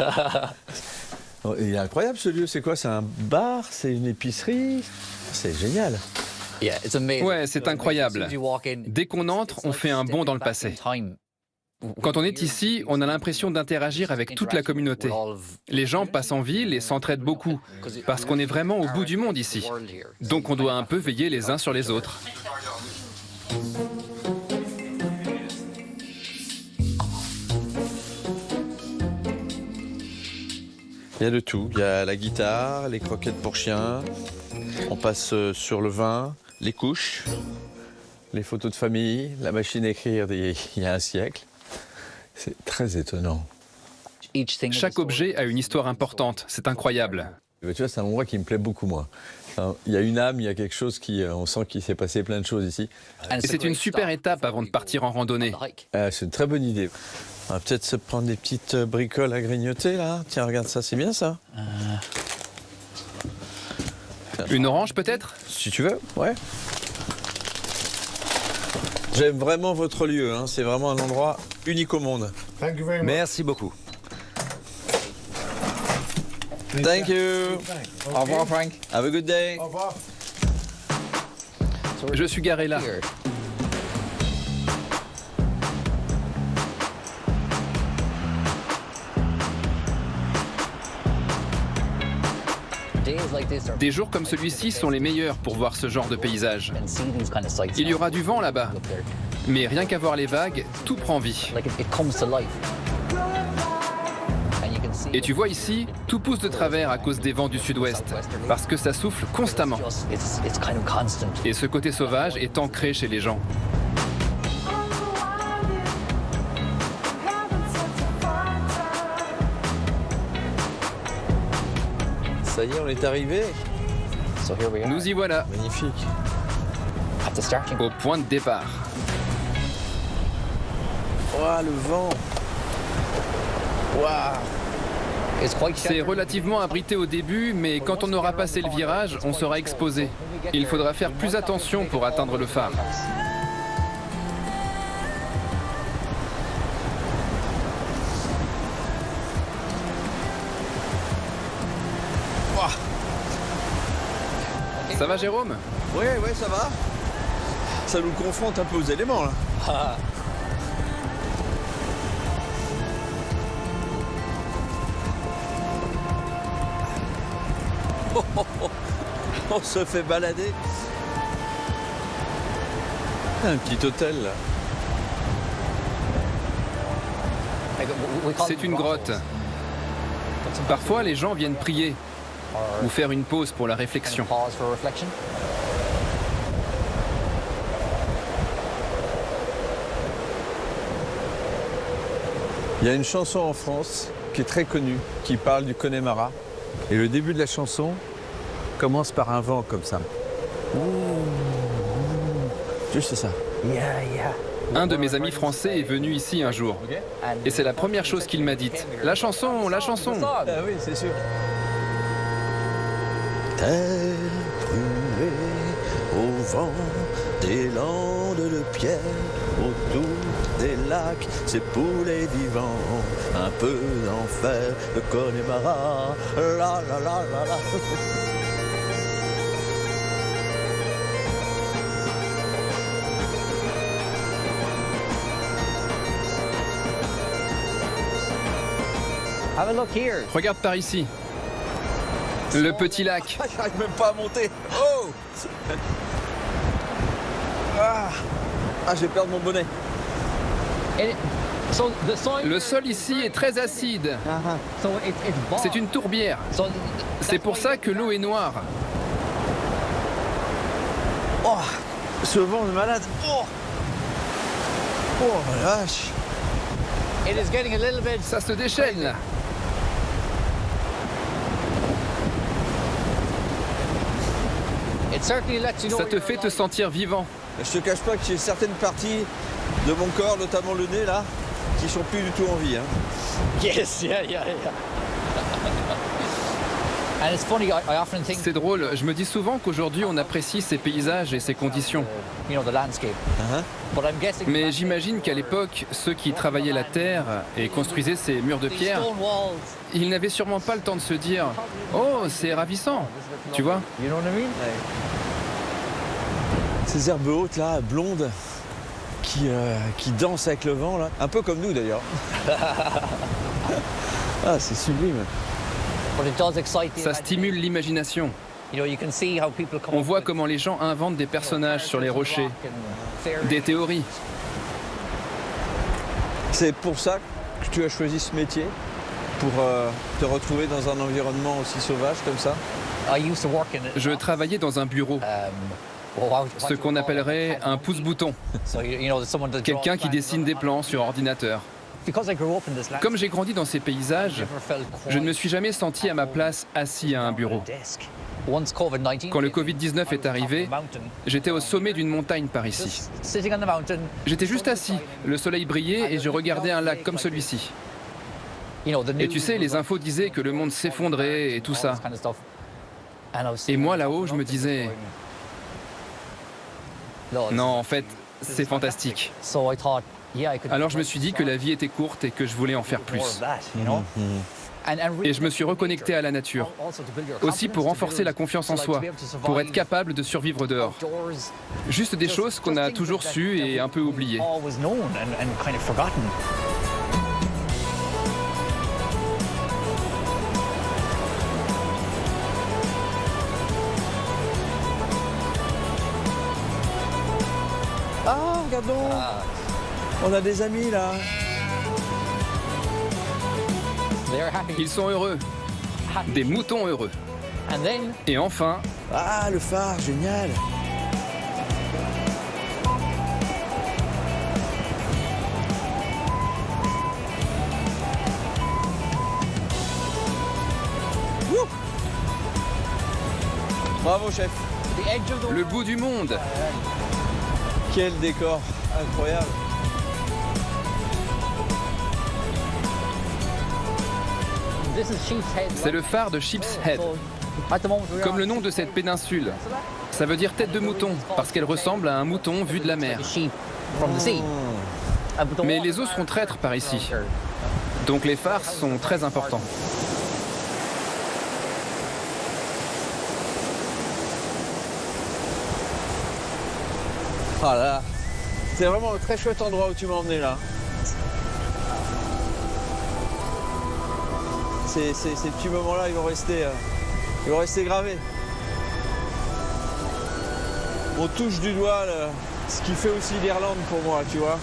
Il est incroyable ce lieu, c'est quoi? C'est un bar? C'est une épicerie? C'est génial. Ouais, c'est incroyable. Dès qu'on entre, on fait un bond dans le passé. Quand on est ici, on a l'impression d'interagir avec toute la communauté. Les gens passent en ville et s'entraident beaucoup, parce qu'on est vraiment au bout du monde ici. Donc on doit un peu veiller les uns sur les autres. Il y a de tout. Il y a la guitare, les croquettes pour chiens. On passe sur le vin, les couches, les photos de famille, la machine à écrire d'il y a un siècle. C'est très étonnant. Chaque objet a une histoire importante, c'est incroyable. Tu vois, c'est un endroit qui me plaît beaucoup, moi. Il y a une âme, il y a quelque chose on sent qu'il s'est passé plein de choses ici. Et c'est une super étape avant de partir en randonnée. C'est une très bonne idée. On va peut-être se prendre des petites bricoles à grignoter, là. Tiens, regarde ça, c'est bien, ça. Une orange, peut-être? Si tu veux, ouais. J'aime vraiment votre lieu, hein. C'est vraiment un endroit unique au monde. Merci beaucoup. Thank you. Au revoir, Frank. Have a good day. Au revoir. Je suis garé là. Des jours comme celui-ci sont les meilleurs pour voir ce genre de paysage. Il y aura du vent là-bas, mais rien qu'à voir les vagues, tout prend vie. Et tu vois ici, tout pousse de travers à cause des vents du sud-ouest, parce que ça souffle constamment. Et ce côté sauvage est ancré chez les gens. Ça y est, on est arrivé. Nous y voilà. Magnifique. Au point de départ. Waouh, le vent. Waouh. C'est relativement abrité au début, mais quand on aura passé le virage, on sera exposé. Il faudra faire plus attention pour atteindre le phare. Ça va, Jérôme? Oui, ça va. Ça nous confronte un peu aux éléments, là. On se fait balader. Un petit hôtel, là. C'est une grotte. Parfois, les gens viennent prier ou faire une pause pour la réflexion. Il y a une chanson en France qui est très connue, qui parle du Connemara. Et le début de la chanson commence par un vent comme ça. Juste ça. Un de mes amis français est venu ici un jour. Et c'est la première chose qu'il m'a dite. La chanson, la chanson. Ah oui, c'est sûr. Terre brûlée au vent des landes de pierre, autour des lacs, c'est pour les vivants, un peu d'enfer, le Connemara, la la la la la. Regarde par ici. Le petit lac. J'arrive même pas à monter. Oh! Ah, j'ai perdu mon bonnet. Le sol ici est très acide. C'est une tourbière. C'est pour ça que l'eau est noire. Oh, ce vent de malade. Oh, la vache. Ça se déchaîne là. Ça te fait te sentir vivant. Je te cache pas que j'ai certaines parties de mon corps, notamment le nez là, qui sont plus du tout en vie. Yes, yeah. C'est drôle, je me dis souvent qu'aujourd'hui on apprécie ces paysages et ces conditions. Mais j'imagine qu'à l'époque, ceux qui travaillaient la terre et construisaient ces murs de pierre, ils n'avaient sûrement pas le temps de se dire « Oh, c'est ravissant !» Tu vois? Ces herbes hautes là, blondes, qui dansent avec le vent là, un peu comme nous d'ailleurs. Ah, c'est sublime. Ça stimule l'imagination. On voit comment les gens inventent des personnages sur les rochers, des théories. C'est pour ça que tu as choisi ce métier? pour te retrouver dans un environnement aussi sauvage comme ça? Je travaillais dans un bureau, ce qu'on appellerait un pouce-bouton, quelqu'un qui dessine des plans sur ordinateur. Comme j'ai grandi dans ces paysages, je ne me suis jamais senti à ma place assis à un bureau. Quand le Covid-19 est arrivé, j'étais au sommet d'une montagne par ici. J'étais juste assis, le soleil brillait et je regardais un lac comme celui-ci. Et tu sais, les infos disaient que le monde s'effondrait et tout ça. Et moi là-haut, je me disais, non, en fait, c'est fantastique. Alors je me suis dit que la vie était courte et que je voulais en faire plus. Et je me suis reconnecté à la nature, aussi pour renforcer la confiance en soi, pour être capable de survivre dehors. Juste des choses qu'on a toujours su et un peu oubliées. Ah, regardons! On a des amis là. Ils sont heureux. Des moutons heureux. Et enfin... Ah, le phare, génial! Wouh! Bravo, chef! Le bout du monde! Quel décor incroyable! C'est le phare de Sheep's Head, comme le nom de cette péninsule. Ça veut dire tête de mouton, parce qu'elle ressemble à un mouton vu de la mer. Mais les eaux sont traîtres par ici, donc les phares sont très importants. Ah là, c'est vraiment un très chouette endroit où tu m'as emmené là. Ces petits moments-là, ils vont rester gravés. On touche du doigt ce qui fait aussi l'Irlande pour moi, tu vois.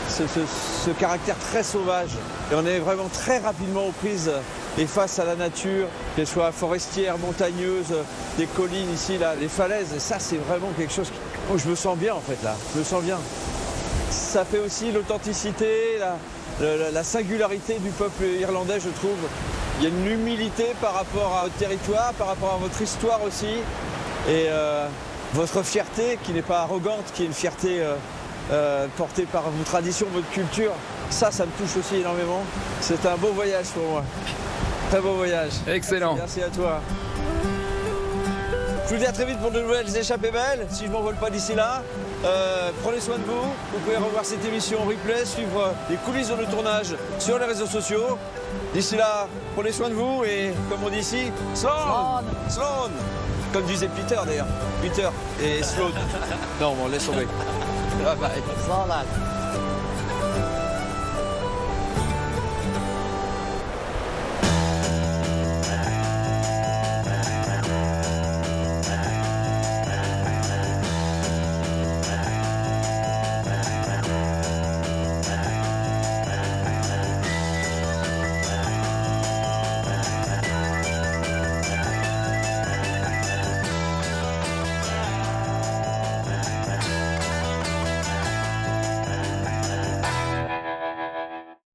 Ce caractère très sauvage. Et on est vraiment très rapidement aux prises et face à la nature, qu'elle soit forestière, montagneuse, des collines ici, là, les falaises. Et ça, c'est vraiment quelque chose où je me sens bien en fait là. Je me sens bien. Ça fait aussi l'authenticité, la singularité du peuple irlandais, je trouve. Il y a une humilité par rapport à votre territoire, par rapport à votre histoire aussi. Et votre fierté, qui n'est pas arrogante, qui est une fierté portée par vos traditions, votre culture. Ça me touche aussi énormément. C'est un beau voyage pour moi. Très beau voyage. Excellent. Merci à toi. Je vous dis à très vite pour de nouvelles échappées belles, si je ne m'envole pas d'ici là. Prenez soin de vous. Vous pouvez revoir cette émission en replay, suivre les coulisses de nos tournages sur les réseaux sociaux. D'ici là, prenez soin de vous et, comme on dit ici, Sloan! Sloan! Comme disait Peter d'ailleurs. Peter et Sloan. Non, bon, laisse tomber. Bye bye.